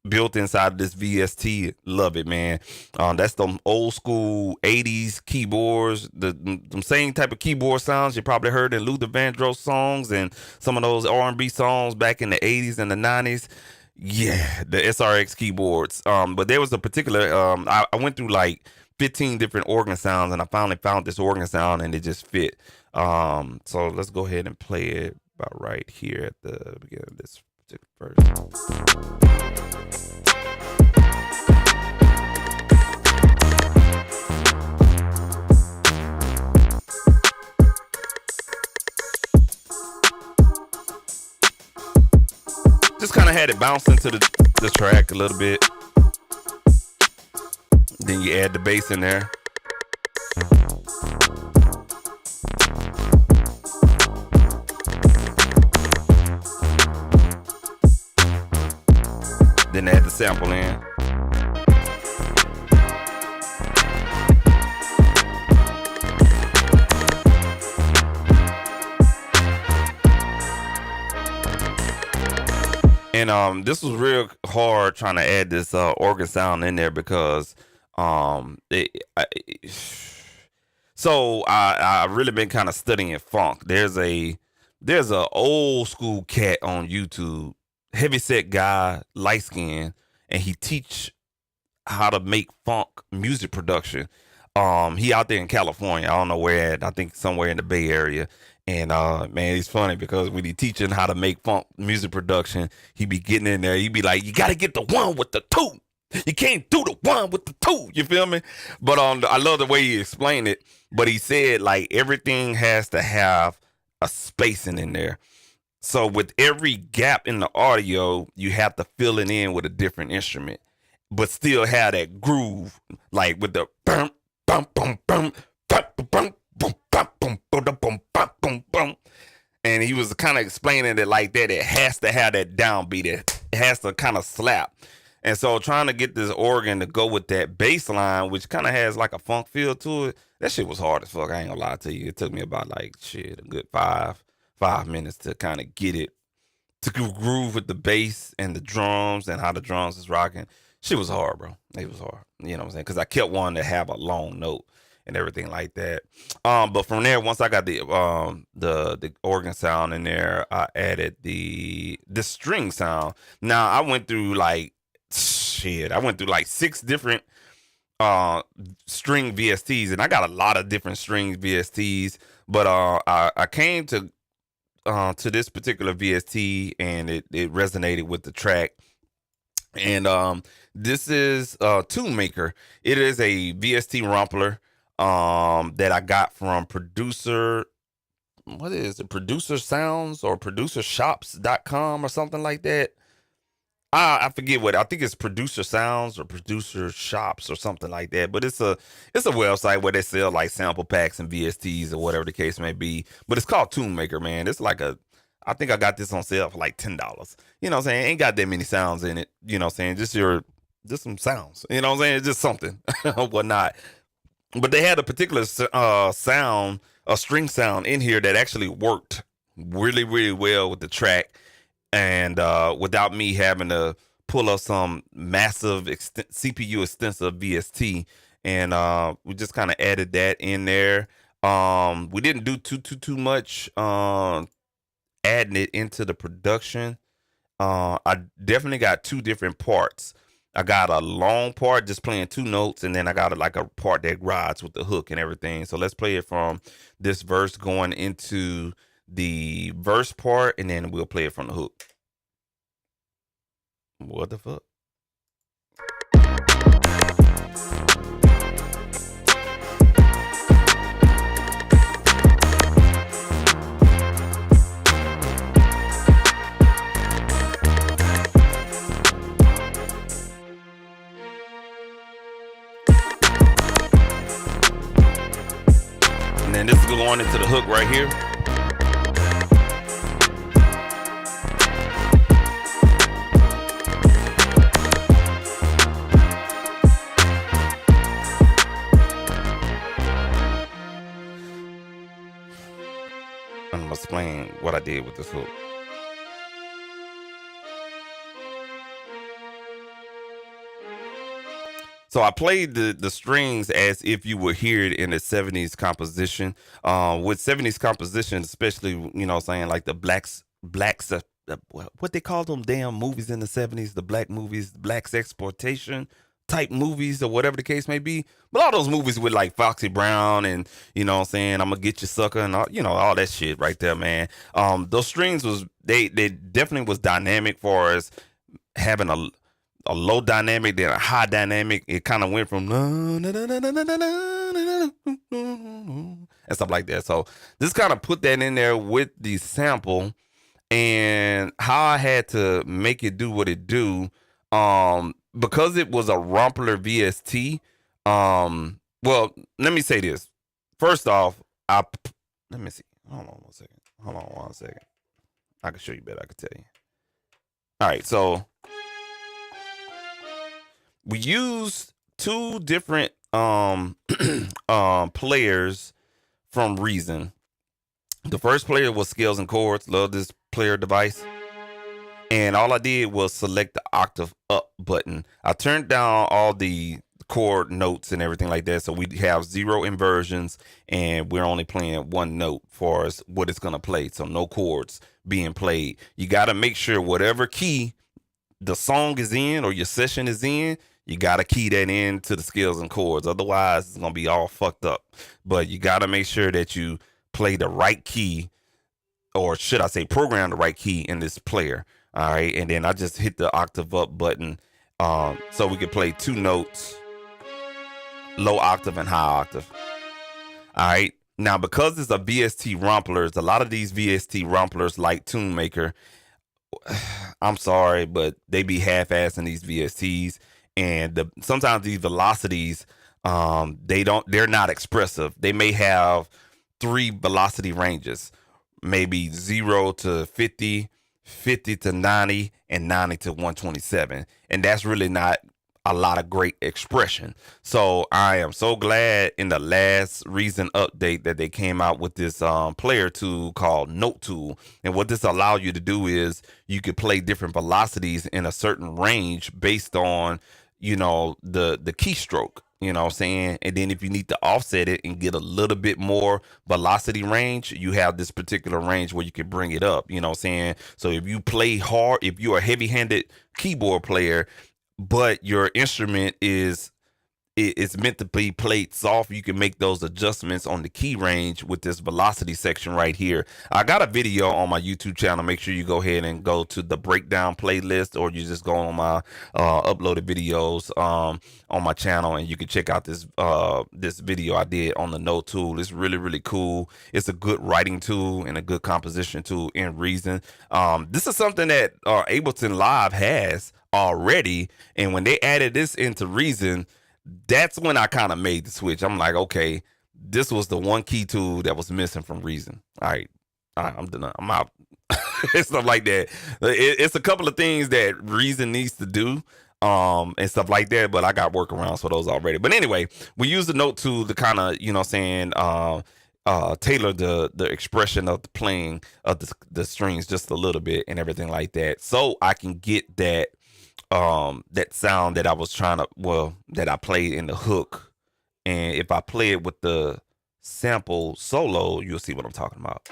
A: built inside of this VST. Love it, man. That's them old school 80s keyboards, the same type of keyboard sounds you probably heard in Luther Vandross songs and some of those R&B songs back in the 80s and the 90s. Yeah, the SRX keyboards. But there was a particular I went through like 15 different organ sounds, and I finally found this organ sound, and it just fit. So let's go ahead and play it about right here at the beginning of this particular verse. Just kind of had it bounce into the track a little bit. Then you add the bass in there. Then add the sample in. And this was real hard trying to add this organ sound in there because so I really been kind of studying funk. There's a old school cat on YouTube, heavyset guy, light skin, and he teach how to make funk music production. He out there in California. I don't know where at. I think somewhere in the Bay Area. And man, he's funny because when he teaching how to make funk music production, he be getting in there. He be like, you got to get the one with the two. You can't do the one with the two. You feel me? But I love the way he explained it. But he said like everything has to have a spacing in there. So with every gap in the audio, you have to fill it in with a different instrument, but still have that groove, like with the bum bum bum bum bum bum bum bum bum bum bum bum bum. And he was kind of explaining it like that. It has to have that downbeat. It has to kind of slap. And so trying to get this organ to go with that bass line, which kind of has like a funk feel to it, that shit was hard as fuck. I ain't gonna lie to you. It took me about like a good five minutes to kind of get it to groove with the bass and the drums and how the drums is rocking. Shit was hard, bro. It was hard. You know what I'm saying? Because I kept wanting to have a long note and everything like that. But from there, once I got the organ sound in there, I added the string sound. Now I went through like 6 different string VSTs, and I got a lot of different string VSTs. But I came to this particular VST, and it resonated with the track. And this is Tune Maker. It is a VST rumpler that I got from producer. What is it? Producer Sounds or producershops.com or something like that. I forget what. I think it's Producer Sounds or Producer Shops or something like that. But it's a website where they sell like sample packs and VSTs or whatever the case may be. But it's called Tune Maker, man. It's like I think I got this on sale for like $10. You know what I'm saying? Ain't got that many sounds in it. You know what I'm saying? Just some sounds. You know what I'm saying? It's just something, whatnot. But they had a particular sound, a string sound in here that actually worked really, really well with the track. And without me having to pull up some massive CPU extensive VST, and we just kind of added that in there. We didn't do too much adding it into the production. I definitely got 2 different parts. I got a long part just playing 2 notes, and then I got like a part that rides with the hook and everything. So let's play it from this verse going into the verse part, and then we'll play it from the hook. What the fuck? And then this is going into the hook right here. I'm gonna explain what I did with this hook. So I played the strings as if you would hear it in a 70s composition. With 70s composition, especially, saying like the blacks, what they call them damn movies in the 70s, the black movies, blacks exploitation type movies or whatever the case may be. But all those movies with like Foxy Brown and, I'm gonna get you sucker and all, all that shit right there, man. Those strings they definitely was dynamic for us having a low dynamic, then a high dynamic. It kind of went from and stuff like that. So this kind of put that in there with the sample and how I had to make it do what it do. Because it was a Rumpler VST. Well, let me say this. First off, let me see. Hold on one second. I can show you better. I can tell you. All right, so we used two different players from Reason. The first player was Scales and Chords. Love this player device. And all I did was select the octave up button. I turned down all the chord notes and everything like that. So we have 0 inversions and we're only playing one note for us what it's going to play. So no chords being played. You got to make sure whatever key the song is in or your session is in, you got to key that in to the scales and chords. Otherwise, it's going to be all fucked up. But you got to make sure that you play the right key, or should I say program the right key in this player. All right. And then I just hit the octave up button so we could play 2 notes, low octave and high octave. All right. Now, because it's a VST Rumplers, a lot of these VST Rumplers like Tune Maker, I'm sorry, but they be half-assing these VSTs, and sometimes these velocities, they're not expressive. They may have 3 velocity ranges, maybe 0 to 50, 50 to 90, and 90 to 127, and that's really not a lot of great expression. So I am so glad in the last Reason update that they came out with this player tool called Note Tool. And what this allows you to do is you could play different velocities in a certain range based on, the keystroke. You know what I'm saying? And then if you need to offset it and get a little bit more velocity range, you have this particular range where you can bring it up. You know what I'm saying? So if you play hard, if you're a heavy-handed keyboard player, but your instrument it's meant to be played soft, you can make those adjustments on the key range with this velocity section right here. I got a video on my YouTube channel. Make sure you go ahead and go to the breakdown playlist, or you just go on my uploaded videos on my channel, and you can check out this video I did on the Note Tool. It's really, really cool. It's a good writing tool and a good composition tool in Reason. This is something that Ableton Live has already, and when they added this into Reason, that's when I kind of made the switch. I'm like, okay, this was the one key tool that was missing from Reason. All right, I'm done. I'm out. Stuff like that. It's a couple of things that Reason needs to do, and stuff like that. But I got workarounds for those already. But anyway, we use the Note tool to kind of, tailor the expression of the playing of the strings just a little bit and everything like that, so I can get that sound that I was that I played in the hook. And if I play it with the sample solo, you'll see what I'm talking about.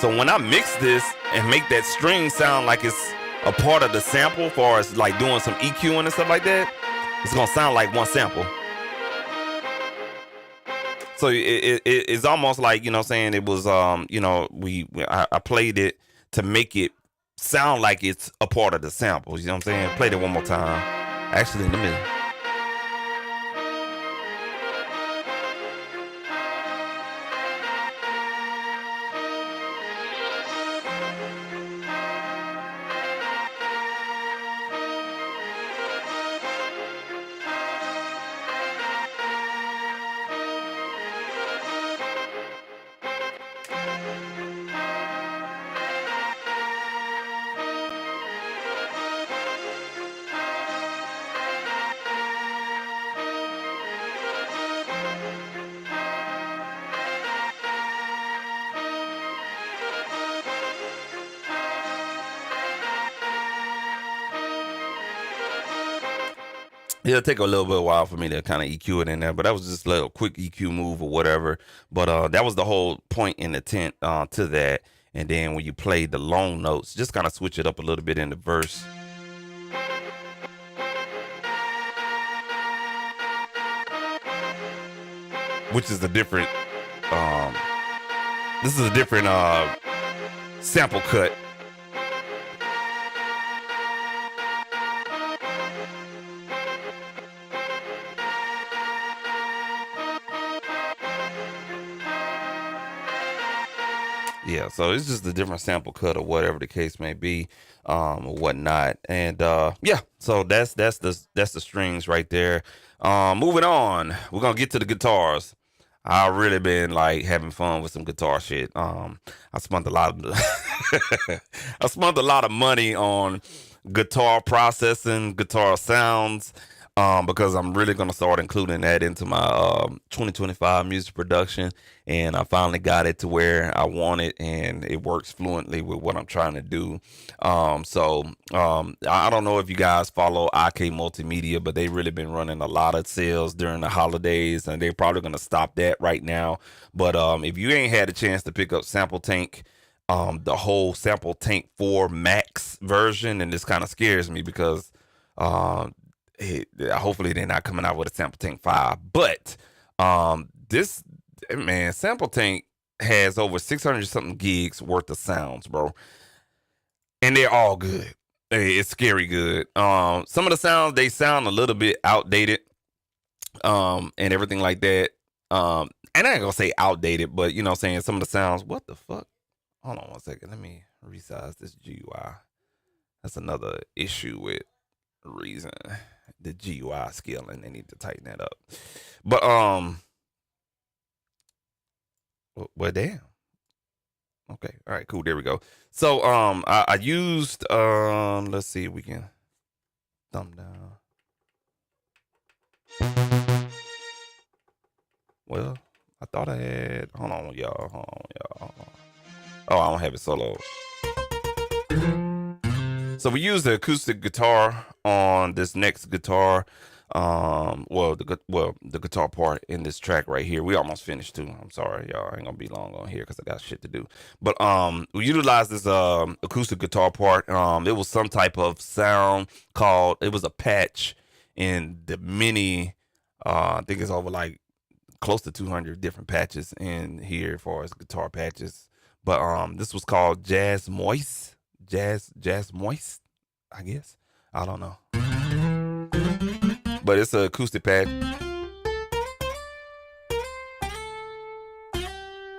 A: So when I mix this and make that string sound like it's a part of the sample, far as like doing some EQing and stuff like that, it's gonna sound like one sample. So it's almost like, it was I played it to make it sound like it's a part of the sample. You know what I'm saying? Played it one more time. Actually, let me. It'll take a little bit of a while for me to kind of EQ it in there, but that was just a little quick EQ move or whatever. But that was the whole point and intent to that. And then when you play the long notes, just kind of switch it up a little bit in the verse. Which is a different, this is a different sample cut. Yeah, so it's just a different sample cut or whatever the case may be, or whatnot. And yeah, so that's the strings right there. Moving on, we're gonna get to the guitars. I've really been like having fun with some guitar shit. I spent a lot of I spent a lot of money on guitar processing, guitar sounds. Because I'm really gonna start including that into my 2025 music production, and I finally got it to where I want it, and it works fluently with what I'm trying to do. So I don't know if you guys follow IK Multimedia, but they really been running a lot of sales during the holidays, and they're probably gonna stop that right now. But if you ain't had a chance to pick up Sample Tank, the whole Sample Tank 4 Max version, and this kind of scares me because hopefully they're not coming out with a Sample Tank 5, but this, man, Sample Tank has over 600 something gigs worth of sounds, bro, and they're all good. It's scary good. Some of the sounds, they sound a little bit outdated, and everything like that. And I ain't gonna say outdated, but you know what I'm saying, some of the sounds, what the fuck, hold on one second, let me resize this GUI. That's another issue with Reason, the GUI scaling. They need to tighten that up. But well, damn. Okay, all right, cool. There we go. So I used let's see if we can thumb down. Well, I thought I had. Hold on, y'all. Oh, I don't have it solo. So we used the acoustic guitar on this next guitar. The guitar part in this track right here. We almost finished too. I'm sorry, y'all. I ain't gonna be long on here because I got shit to do. But we utilized this acoustic guitar part. It was some type of sound called. It was a patch in the mini. I think it's over like close to 200 different patches in here as far as guitar patches. But this was called Jazz Moist. Jazz Moist, I guess. I don't know. But it's an acoustic pad.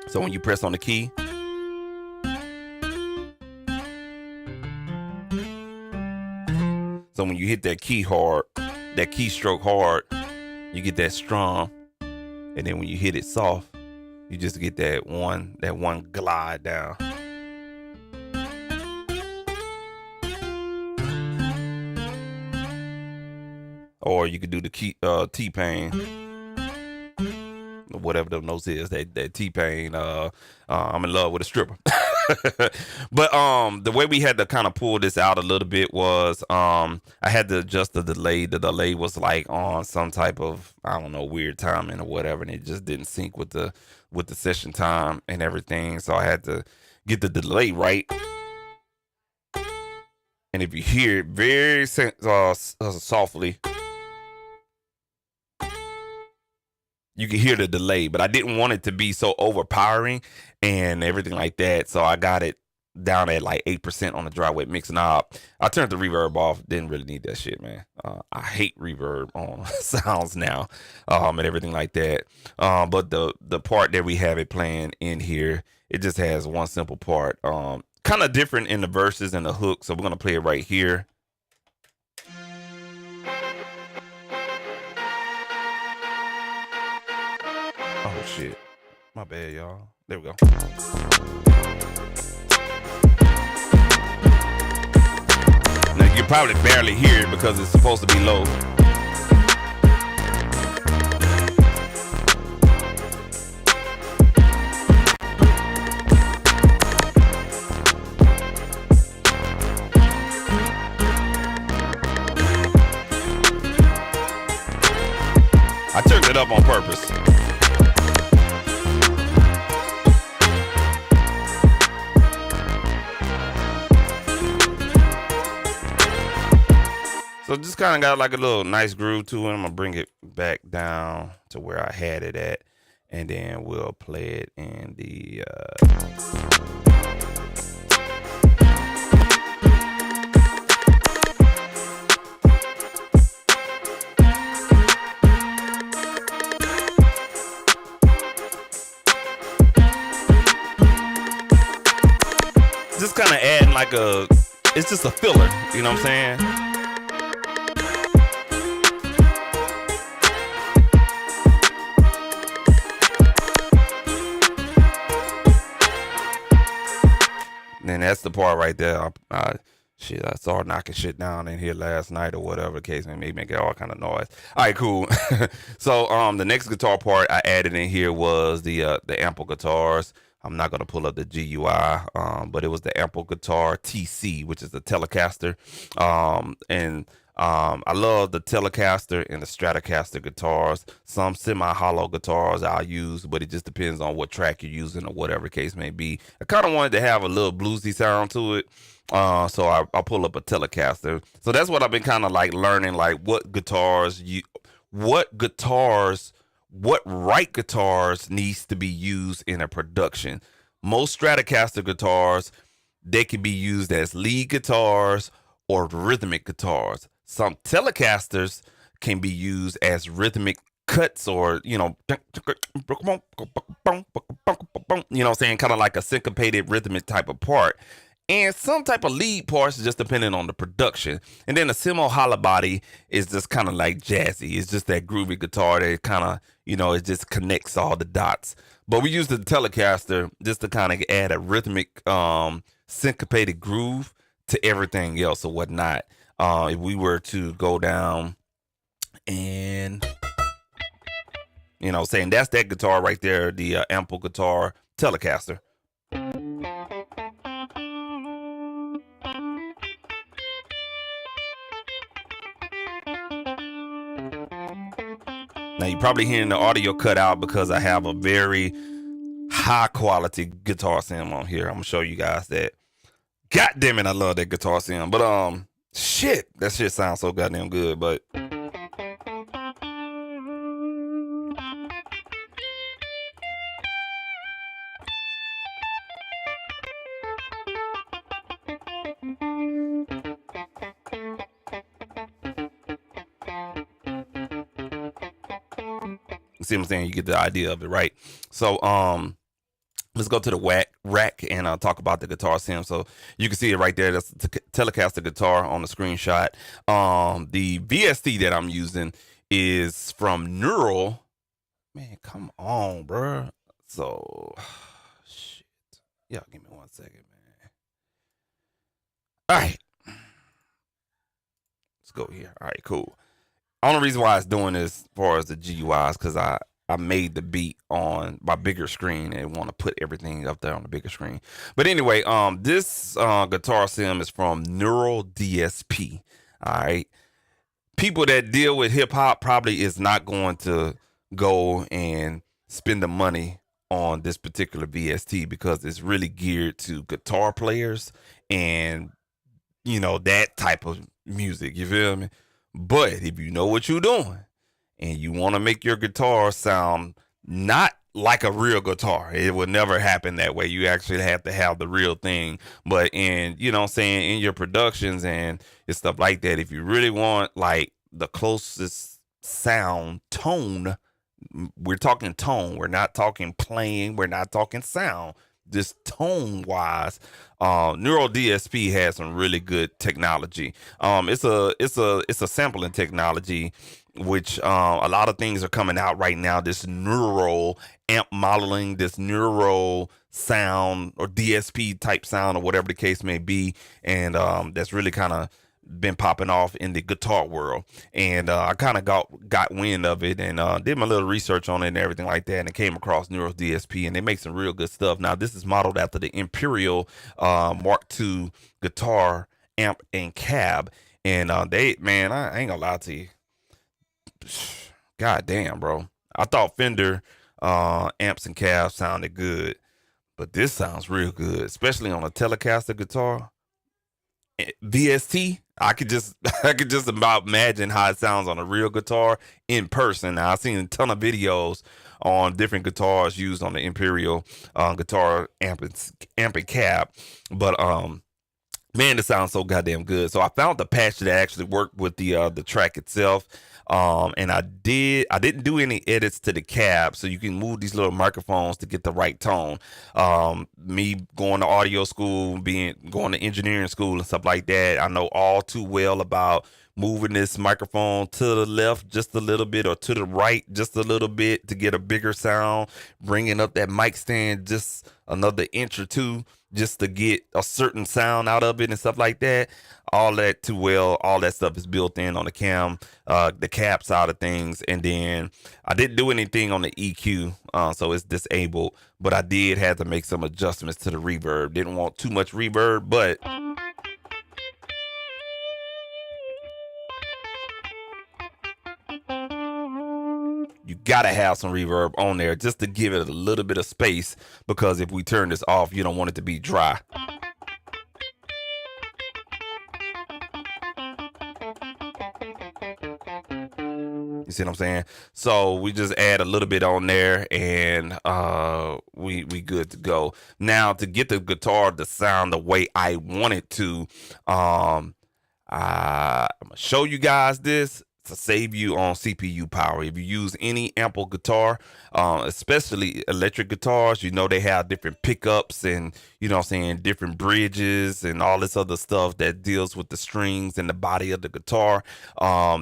A: So when you press on the key, so when you hit that key hard, that keystroke hard, you get that strum. And then when you hit it soft, you just get that one glide down. Or you could do the key T-Pain, whatever the notes is, that T-Pain, I'm in love with a stripper. But the way we had to kind of pull this out a little bit was I had to adjust the delay. The delay was like on some type of, I don't know, weird timing or whatever, and it just didn't sync with the session time and everything. So I had to get the delay right. And if you hear it very softly, you can hear the delay, but I didn't want it to be so overpowering and everything like that. So I got it down at like 8% on the dry wet mix knob. I turned the reverb off. Didn't really need that shit, man. I hate reverb on sounds now, and everything like that. But the part that we have it playing in here, it just has one simple part. Kind of different in the verses and the hook. So we're gonna play it right here. Oh shit, my bad, y'all. There we go. Now you probably barely hear it because it's supposed to be low. it up on purpose. So just kind of got like a little nice groove to it. I'm gonna bring it back down to where I had it at, and then we'll play it in the just kind of adding like it's just a filler, you know what I'm saying? And that's the part right there. I started knocking shit down in here last night or whatever the case may be, making all kind of noise. All right, cool. So the next guitar part I added in here was the ample guitars. I'm not gonna pull up the GUI, but it was the ample guitar TC, which is the Telecaster, and I love the Telecaster and the Stratocaster guitars. Some semi-hollow guitars I'll use, but it just depends on what track you're using or whatever the case may be. I kind of wanted to have a little bluesy sound to it, so I pull up a Telecaster. So that's what I've been kind of like learning, like what right guitars needs to be used in a production. Most Stratocaster guitars, they can be used as lead guitars or rhythmic guitars. Some Telecasters can be used as rhythmic cuts, or you know what I'm saying, kind of like a syncopated rhythmic type of part. And some type of lead parts, just depending on the production. And then a semi-hollow body is just kind of like jazzy. It's just that groovy guitar that kind of, it just connects all the dots. But we use the Telecaster just to kind of add a rhythmic, syncopated groove to everything else or whatnot. If we were to go down and, saying that's that guitar right there, the ample guitar Telecaster. Now you're probably hearing the audio cut out because I have a very high quality guitar sim on here. I'm gonna show you guys that. God damn it, I love that guitar sim. But shit, that shit sounds so goddamn good. But see what I'm saying? You get the idea of it, right? So let's go to the rack and talk about the guitar sim. So you can see it right there. That's the Telecaster guitar on the screenshot. The VST that I'm using is from Neural. Man, come on, bro. So shit. Yeah, give me 1 second, man. All right. Let's go here. All right, cool. Only reason why it's doing this as far as the GUI is because I made the beat on my bigger screen and want to put everything up there on the bigger screen. But anyway, this guitar sim is from Neural DSP. All right. People that deal with hip hop probably is not going to go and spend the money on this particular VST because it's really geared to guitar players and, that type of music. You feel me? But if you know what you're doing and you want to make your guitar sound not like a real guitar, it would never happen that way. You actually have to have the real thing. But in, in your productions and stuff like that, if you really want like the closest sound tone, we're talking tone. We're not talking playing. We're not talking sound. Just tone wise, Neural DSP has some really good technology. It's a sampling technology, which a lot of things are coming out right now. This neural amp modeling, this neural sound or DSP type sound or whatever the case may be, and that's really kind of been popping off in the guitar world. And I kind of got wind of it and did my little research on it and everything like that, and I came across Neural DSP, and they make some real good stuff. Now this is modeled after the Imperial Mark II guitar amp and cab, and I ain't gonna lie to you, god damn, bro, I thought Fender amps and cabs sounded good, but this sounds real good, especially on a Telecaster guitar. VST, I could just I could just about imagine how it sounds on a real guitar in person. Now I've seen a ton of videos on different guitars used on the Imperial guitar amp and cab, but man, it sounds so goddamn good. So I found the patch that actually worked with the track itself. And I didn't do any edits to the cab, so you can move these little microphones to get the right tone. Me going to audio school, going to engineering school and stuff like that, I know all too well about moving this microphone to the left just a little bit or to the right just a little bit to get a bigger sound, bringing up that mic stand just another inch or two just to get a certain sound out of it and stuff like that. All that too well. All that stuff is built in on the cab side of things. And then I didn't do anything on the EQ, so it's disabled. But I did have to make some adjustments to the reverb. Didn't want too much reverb, but you gotta have some reverb on there just to give it a little bit of space, because if we turn this off, you don't want it to be dry. You see what I'm saying? So we just add a little bit on there, and we good to go. Now to get the guitar to sound the way I want it to, I'm gonna show you guys this to save you on CPU power. If you use any ample guitar, especially electric guitars, you know they have different pickups and, you know what I'm saying, different bridges and all this other stuff that deals with the strings and the body of the guitar.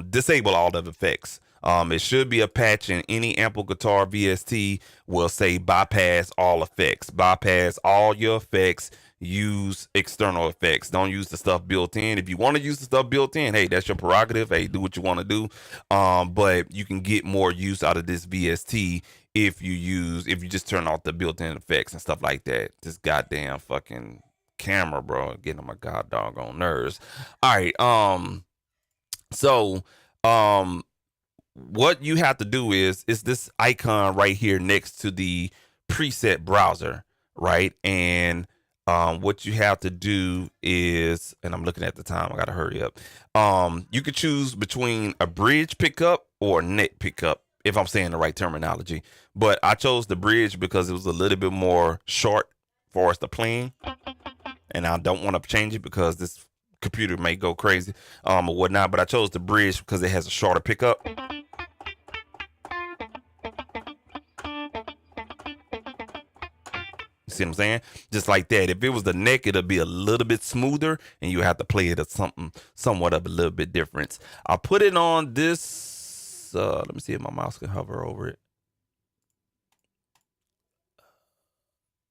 A: Disable all the effects. It should be a patch in any ample guitar. VST will say bypass all effects. Bypass all your effects. Use external effects. Don't use the stuff built in. If you want to use the stuff built in, hey, that's your prerogative. Hey, do what you want to do. But you can get more use out of this VST if you just turn off the built-in effects and stuff like that. This goddamn fucking camera, bro, getting on my god doggone nerves. All right. What you have to do is this icon right here next to the preset browser, right? And what you have to do is, and I'm looking at the time, I gotta hurry up. You could choose between a bridge pickup or a neck pickup, if I'm saying the right terminology. But I chose the bridge because it was a little bit more short for us to playing, and I don't want to change it because this computer may go crazy or whatnot. But I chose the bridge because it has a shorter pickup. See what I'm saying? Just like that. If it was the neck, it'll be a little bit smoother, and you have to play it at somewhat of a little bit difference. I'll put it on this. Let me see if my mouse can hover over it.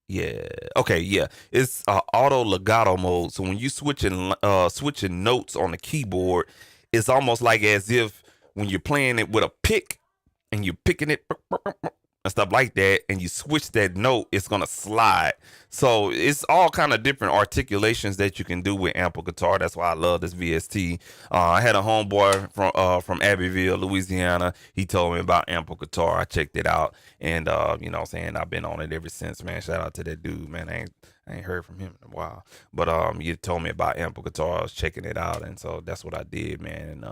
A: Yeah. Okay. Yeah. It's auto legato mode. So when you switching notes on the keyboard, it's almost like as if when you're playing it with a pick and you're picking it and stuff like that, and you switch that note, it's gonna slide. So it's all kind of different articulations that you can do with ample guitar. That's why I love this VST. I had a homeboy from Abbeville, Louisiana. He told me about ample guitar. I checked it out, and you know what I'm saying, I've been on it ever since, man. Shout out to that dude, man. I ain't heard from him in a while, but he told me about ample guitar. I was checking it out, and so that's what I did, man.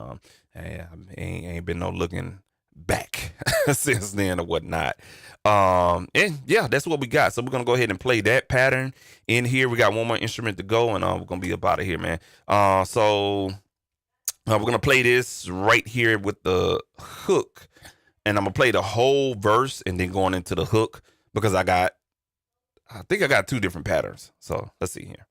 A: And ain't been no looking back since then or whatnot. And yeah, that's what we got. So we're gonna go ahead and play that pattern in here. We got one more instrument to go, and we're gonna be up out of here, man. So we're gonna play this right here with the hook, and I'm gonna play the whole verse and then going into the hook, because I think I got two different patterns. So let's see here.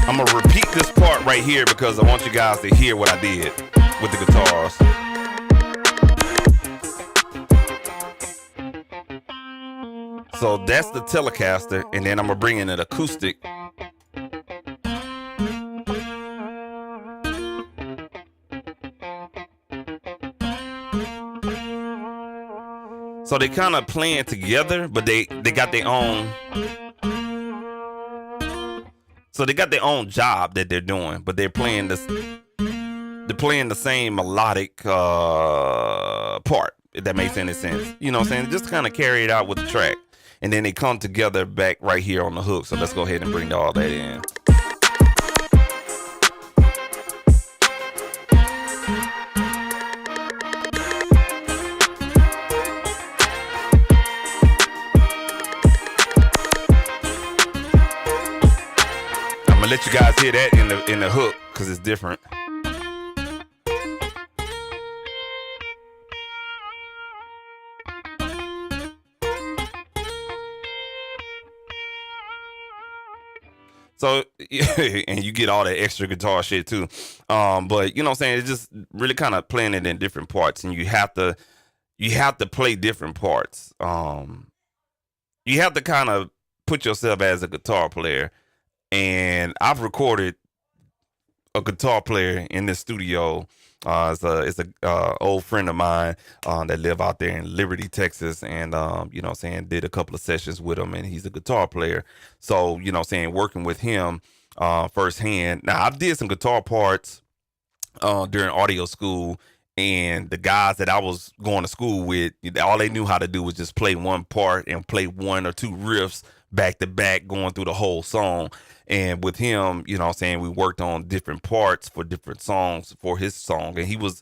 A: I'm gonna repeat this part right here because I want you guys to hear what I did with the guitars. So that's the Telecaster, and then I'm gonna bring in an acoustic. So they kind of playing together, but they got their own. So they got their own job that they're doing, but they're playing this. They're playing the same melodic part. If that makes any sense, you know what I'm saying? Just kind of carry it out with the track, and then they come together back right here on the hook. So let's go ahead and bring all that in. I'm gonna let you guys hear that in the hook because it's different. So, and you get all that extra guitar shit too. But you know what I'm saying? It's just really kind of playing it in different parts, and you have to play different parts. You have to kind of put yourself as a guitar player. And I've recorded a guitar player in the studio. It's a old friend of mine that live out there in Liberty, Texas, and you know what I'm saying, did a couple of sessions with him, and he's a guitar player. So, you know what I'm saying, working with him firsthand. Now, I did some guitar parts during audio school, and the guys that I was going to school with, all they knew how to do was just play one part and play one or two riffs back to back going through the whole song. And with him, you know what I'm saying, we worked on different parts for different songs for his song. And he was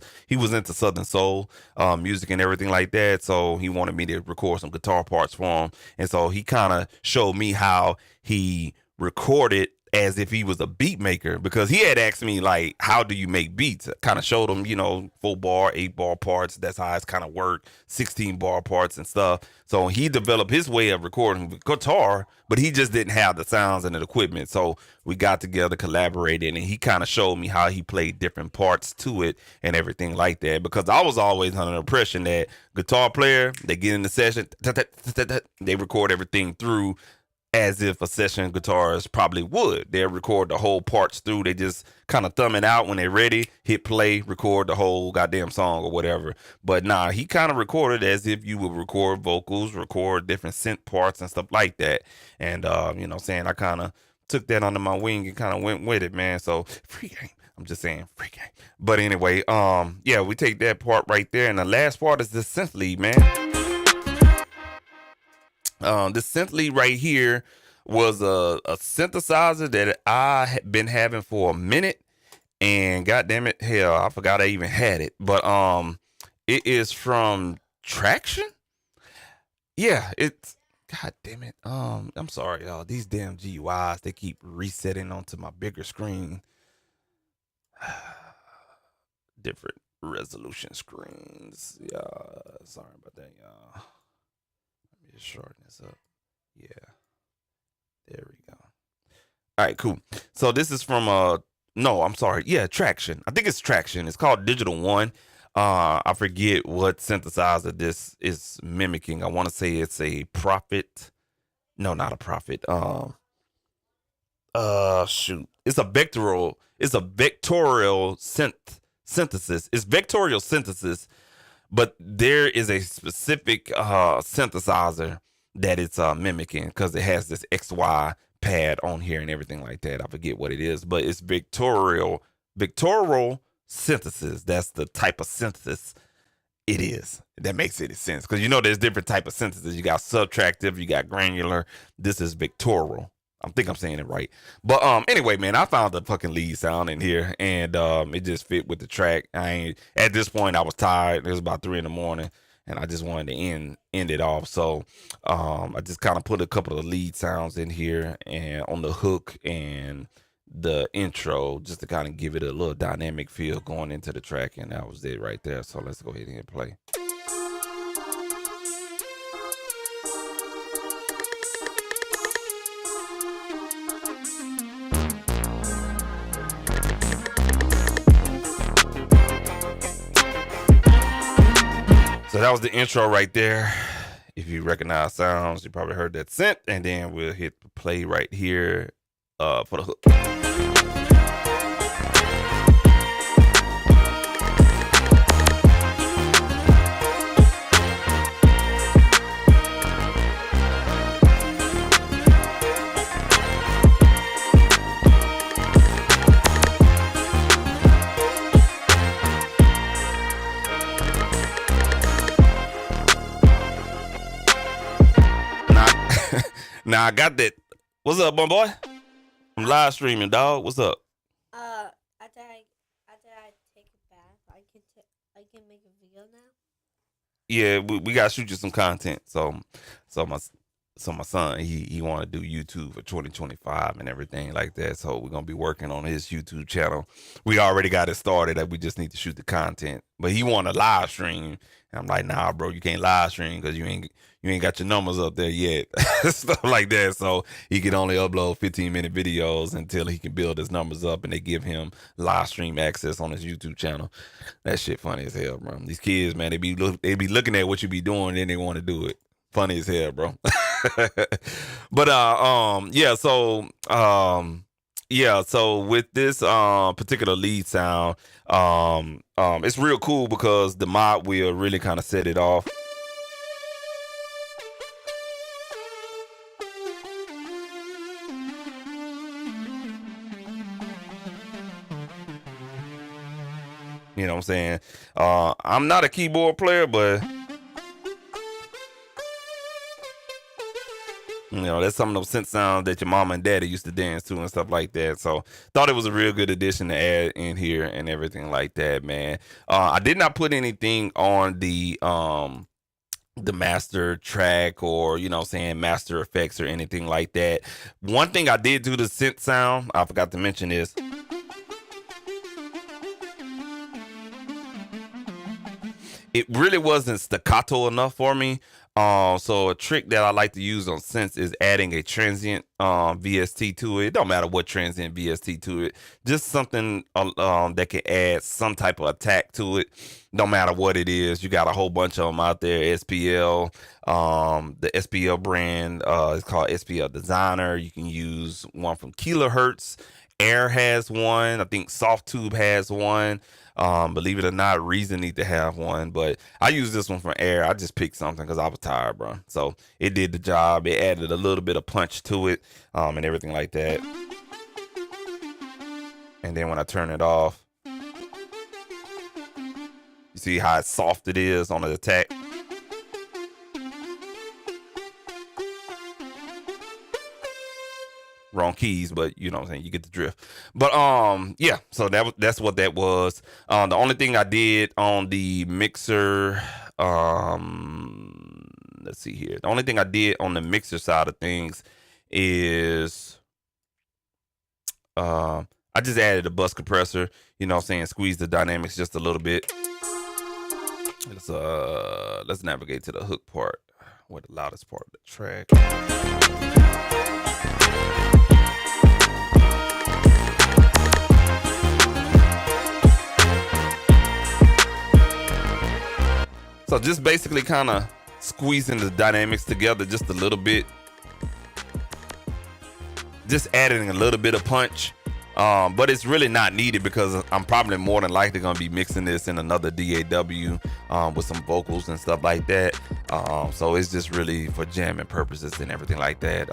A: into Southern Soul music and everything like that. So he wanted me to record some guitar parts for him. And so he kind of showed me how he recorded as if he was a beat maker, because he had asked me, like, how do you make beats? I kind of showed him, 4-bar, 8-bar parts. That's how it's kind of worked, 16-bar parts and stuff. So he developed his way of recording guitar, but he just didn't have the sounds and the equipment. So we got together, collaborated, and he kind of showed me how he played different parts to it and everything like that. Because I was always under the impression that guitar player, they get in the session, they record everything through as if a session guitarist probably would. They'll record the whole parts through. They just kind of thumb it out when they're ready, hit play, record the whole goddamn song or whatever. But nah, he kind of recorded as if you would record vocals, record different synth parts and stuff like that. And, you know what I'm saying, I kind of took that under my wing and kind of went with it, man. So, free game. I'm just saying, free game. But anyway, yeah, we take that part right there. And the last part is the synth lead, man. This synth lead right here was a synthesizer that I had been having for a minute, and goddamn it, hell, I forgot I even had it. But it is from Traction. Yeah, it's, god damn it. I'm sorry, y'all. These damn GUIs, they keep resetting onto my bigger screen. Different resolution screens. Yeah, sorry about that, y'all. Shorten this up. Yeah, there we go. All right, cool. So this is from no, I'm sorry, yeah, Traction. I think it's Traction. It's called Digital One. I forget what synthesizer this is mimicking. I want to say it's a Prophet. No, not a Prophet. Shoot, it's a vectorial synthesis. It's vectorial synthesis. But there is a specific synthesizer that it's mimicking, because it has this XY pad on here and everything like that. I forget what it is, but it's vectorial synthesis. That's the type of synthesis it is. That makes any sense, because there's different type of synthesis. You got subtractive, you got granular. This is vectorial. I think I'm saying it right. But anyway, man, I found the fucking lead sound in here, and it just fit with the track. At this point, I was tired. It was about 3 a.m, and I just wanted to end it off. So I just kind of put a couple of lead sounds in here and on the hook and the intro, just to kind of give it a little dynamic feel going into the track, and that was it right there. So let's go ahead and play. So that was the intro right there. If you recognize sounds, you probably heard that synth, and then we'll hit play right here for the hook. Now I got that. What's up, my boy? I'm live streaming, dog. What's up?
B: After I take a bath, I can make a video now.
A: Yeah, we gotta shoot you some content. So my so my son he want to do YouTube for 2025 and everything like that. So we're gonna be working on his YouTube channel. We already got it started. That we just need to shoot the content. But he want to live stream. And I'm like, nah, bro, you can't live stream because you ain't got your numbers up there yet, stuff like that. So he can only upload 15-minute videos until he can build his numbers up, and they give him live stream access on his YouTube channel. That shit funny as hell, bro. These kids, man, they be looking at what you be doing, and then they want to do it. Funny as hell, bro. But yeah, so with this particular lead sound, it's real cool because the mod will really kind of set it off. You know what I'm saying? I'm not a keyboard player, but you know, that's some of those synth sounds that your mama and daddy used to dance to and stuff like that. So thought it was a real good addition to add in here and everything like that, man. I did not put anything on the master track or, you know, saying master effects or anything like that. One thing I did do the synth sound, I forgot to mention is it really wasn't staccato enough for me. So a trick that I like to use on synths is adding a transient VST to it. It don't matter what transient VST to it, just something that can add some type of attack to it. No matter what it is, you got a whole bunch of them out there. SPL, the SPL brand is called SPL Designer. You can use one from Kilohertz. Air has one. I think Soft Tube has one. Believe it or not, Reason need to have one, but I use this one from Air. I just picked something because I was tired, bro. So it did the job. It added a little bit of punch to it, and everything like that. And then when I turn it off, you see how soft it is on the attack. Wrong keys, but you know what I'm saying, you get the drift. But yeah, so that's what that was. The only thing I did on the mixer, let's see here. The only thing I did on the mixer side of things is I just added a bus compressor, you know what I'm saying, squeeze the dynamics just a little bit. Let's navigate to the hook part, where the loudest part of the track. So just basically kind of squeezing the dynamics together just a little bit. Just adding a little bit of punch. But it's really not needed because I'm probably more than likely going to be mixing this in another DAW with some vocals and stuff like that. So it's just really for jamming purposes and everything like that.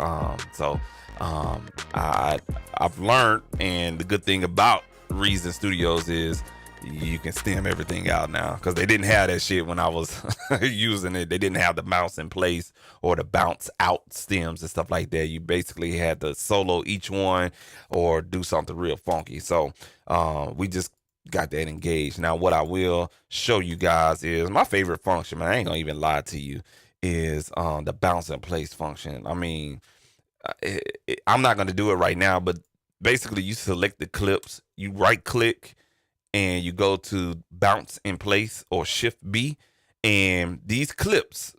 A: I've learned, and the good thing about Reason Studios is you can stem everything out now, because they didn't have that shit when I was using it. They didn't have the bounce in place or the bounce out stems and stuff like that. You basically had to solo each one or do something real funky. So we just got that engaged. Now what I will show you guys is my favorite function, man. I ain't gonna even lie to you, is the bounce in place function. I mean, I'm not gonna do it right now, but basically you select the clips, you right click, and you go to bounce in place or shift B, and these clips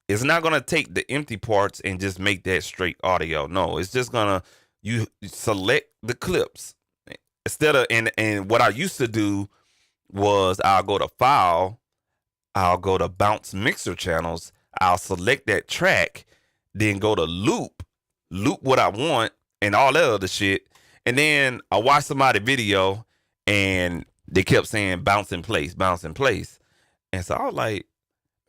A: is not going to take the empty parts and just make that straight audio. No, it's just going to, you select the clips instead of, and what I used to do was I'll go to file, I'll go to bounce mixer channels, I'll select that track, then go to loop what I want and all that other shit. And then I watch somebody's video and they kept saying bounce in place, bounce in place. And so I was like,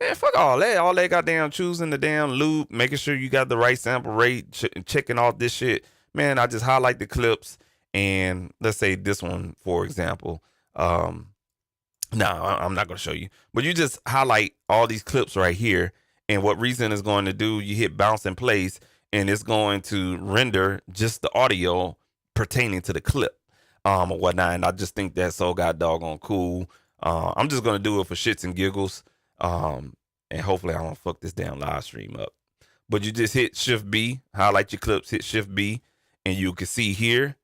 A: man, fuck all that. All that goddamn choosing the damn loop, making sure you got the right sample rate, checking off this shit. Man, I just highlight the clips. And let's say this one, for example. No, I'm not going to show you. But you just highlight all these clips right here. And what Reason is going to do, you hit bounce in place. and it's going to render just the audio pertaining to the clip or whatnot. And I just think that's so god doggone cool. I'm just gonna do it for shits and giggles. And hopefully I don't fuck this damn live stream up. But you just hit Shift B, highlight your clips, hit Shift B, and you can see here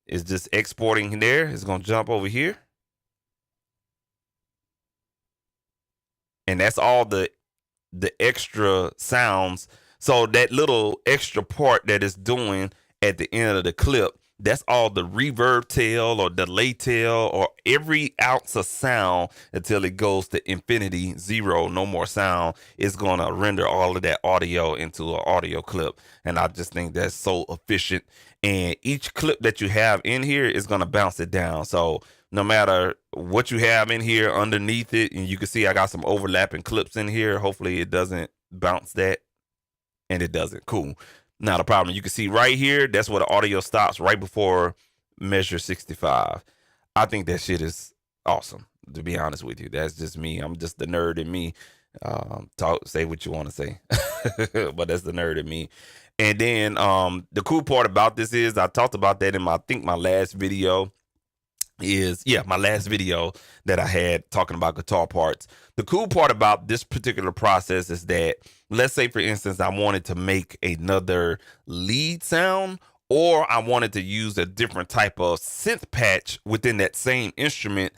A: it's just exporting there. It's gonna jump over here. And that's all the extra sounds. So that little extra part that it's doing at the end of the clip, that's all the reverb tail or delay tail or every ounce of sound until it goes to infinity, zero, no more sound. It's going to render all of that audio into an audio clip. And I just think that's so efficient. And each clip that you have in here is going to bounce it down. So no matter what you have in here underneath it, and you can see I got some overlapping clips in here. Hopefully it doesn't bounce that. And it doesn't. Cool. Not a problem. You can see right here, that's where the audio stops right before measure 65. I think that shit is awesome, to be honest with you. That's just me. I'm just the nerd in me. Say what you want to say. But that's the nerd in me. And then the cool part about this is I talked about that in my last video. My last video that I had talking about guitar parts. The cool part about this particular process is that, let's say for instance, I wanted to make another lead sound, or I wanted to use a different type of synth patch within that same instrument.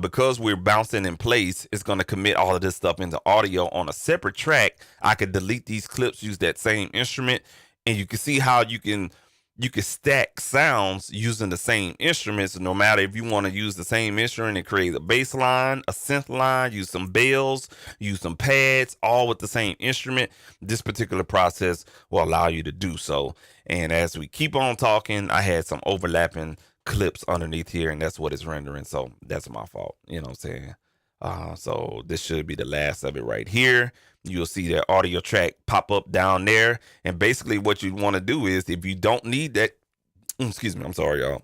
A: Because we're bouncing in place, it's going to commit all of this stuff into audio on a separate track. I could delete these clips, use that same instrument, and you can see how you can stack sounds using the same instruments. No matter if you want to use the same instrument and create a bass line, a synth line, use some bells, use some pads, all with the same instrument, this particular process will allow you to do so. And as we keep on talking, I had some overlapping clips underneath here, and that's what it's rendering. So that's my fault. You know what I'm saying? So this should be the last of it right here. You'll see that audio track pop up down there. And basically what you want to do is, if you don't need that, excuse me, I'm sorry, y'all.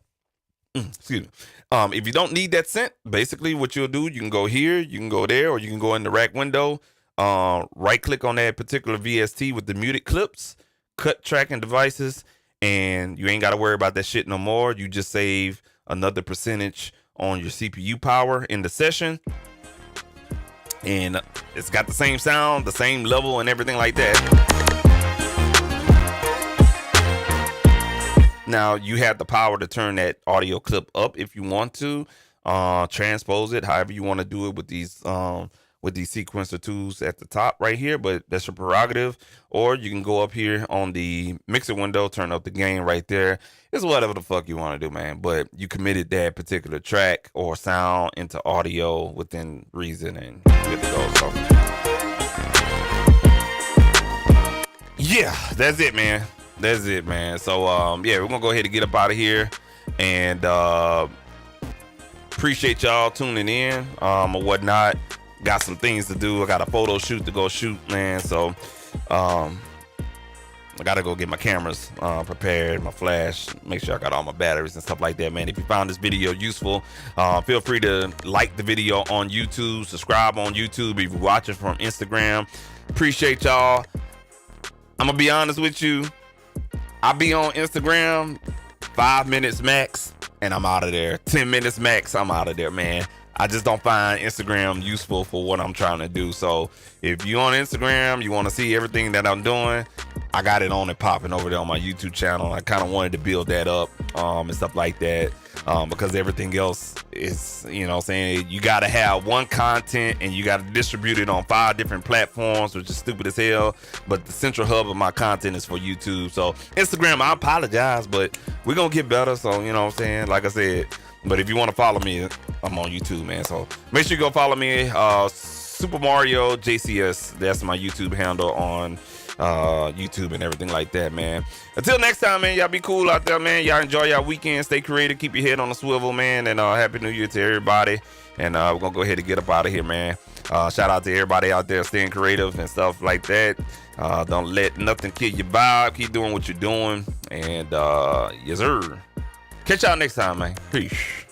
A: Excuse me. If you don't need that synth, basically what you'll do, you can go here, you can go there, or you can go in the rack window, right click on that particular VST with the muted clips, cut tracking devices, and you ain't got to worry about that shit no more. You just save another percentage on your CPU power in the session. And it's got the same sound, the same level, and everything like that. Now you have the power to turn that audio clip up if you want to, transpose it however you want to do it with these sequencer tools at the top right here, but that's your prerogative. Or you can go up here on the mixer window, turn up the gain right there. It's whatever the fuck you want to do, man. But you committed that particular track or sound into audio within reason, and good to go. So yeah, that's it, man. That's it, man. So yeah, we're gonna go ahead and get up out of here, and appreciate y'all tuning in or whatnot. Got some things to do. I got a photo shoot to go shoot, man. So I gotta go get my cameras prepared, my flash, make sure I got all my batteries and stuff like that, man. If you found this video useful, feel free to like the video on YouTube, subscribe on YouTube if you're watching from Instagram. Appreciate y'all. I'm gonna be honest with you. I be on Instagram 5 minutes max and I'm out of there. 10 minutes max, I'm out of there, man. I just don't find Instagram useful for what I'm trying to do. So if you're on Instagram, you want to see everything that I'm doing, I got it on and popping over there on my YouTube channel. I kind of wanted to build that up and stuff like that because everything else is, you know what I'm saying, you got to have one content and you got to distribute it on 5 different platforms, which is stupid as hell. But the central hub of my content is for YouTube. So Instagram, I apologize, but we're going to get better. So, you know what I'm saying, like I said, but if you want to follow me, I'm on YouTube, man. So make sure you go follow me. Super Mario JCS. That's my YouTube handle on YouTube and everything like that, man. Until next time, man. Y'all be cool out there, man. Y'all enjoy y'all weekend. Stay creative. Keep your head on the swivel, man. And Happy New Year to everybody. And we're going to go ahead and get up out of here, man. Shout out to everybody out there staying creative and stuff like that. Don't let nothing kill your vibe. Keep doing what you're doing. And yes, sir. Catch y'all next time, man. Peace.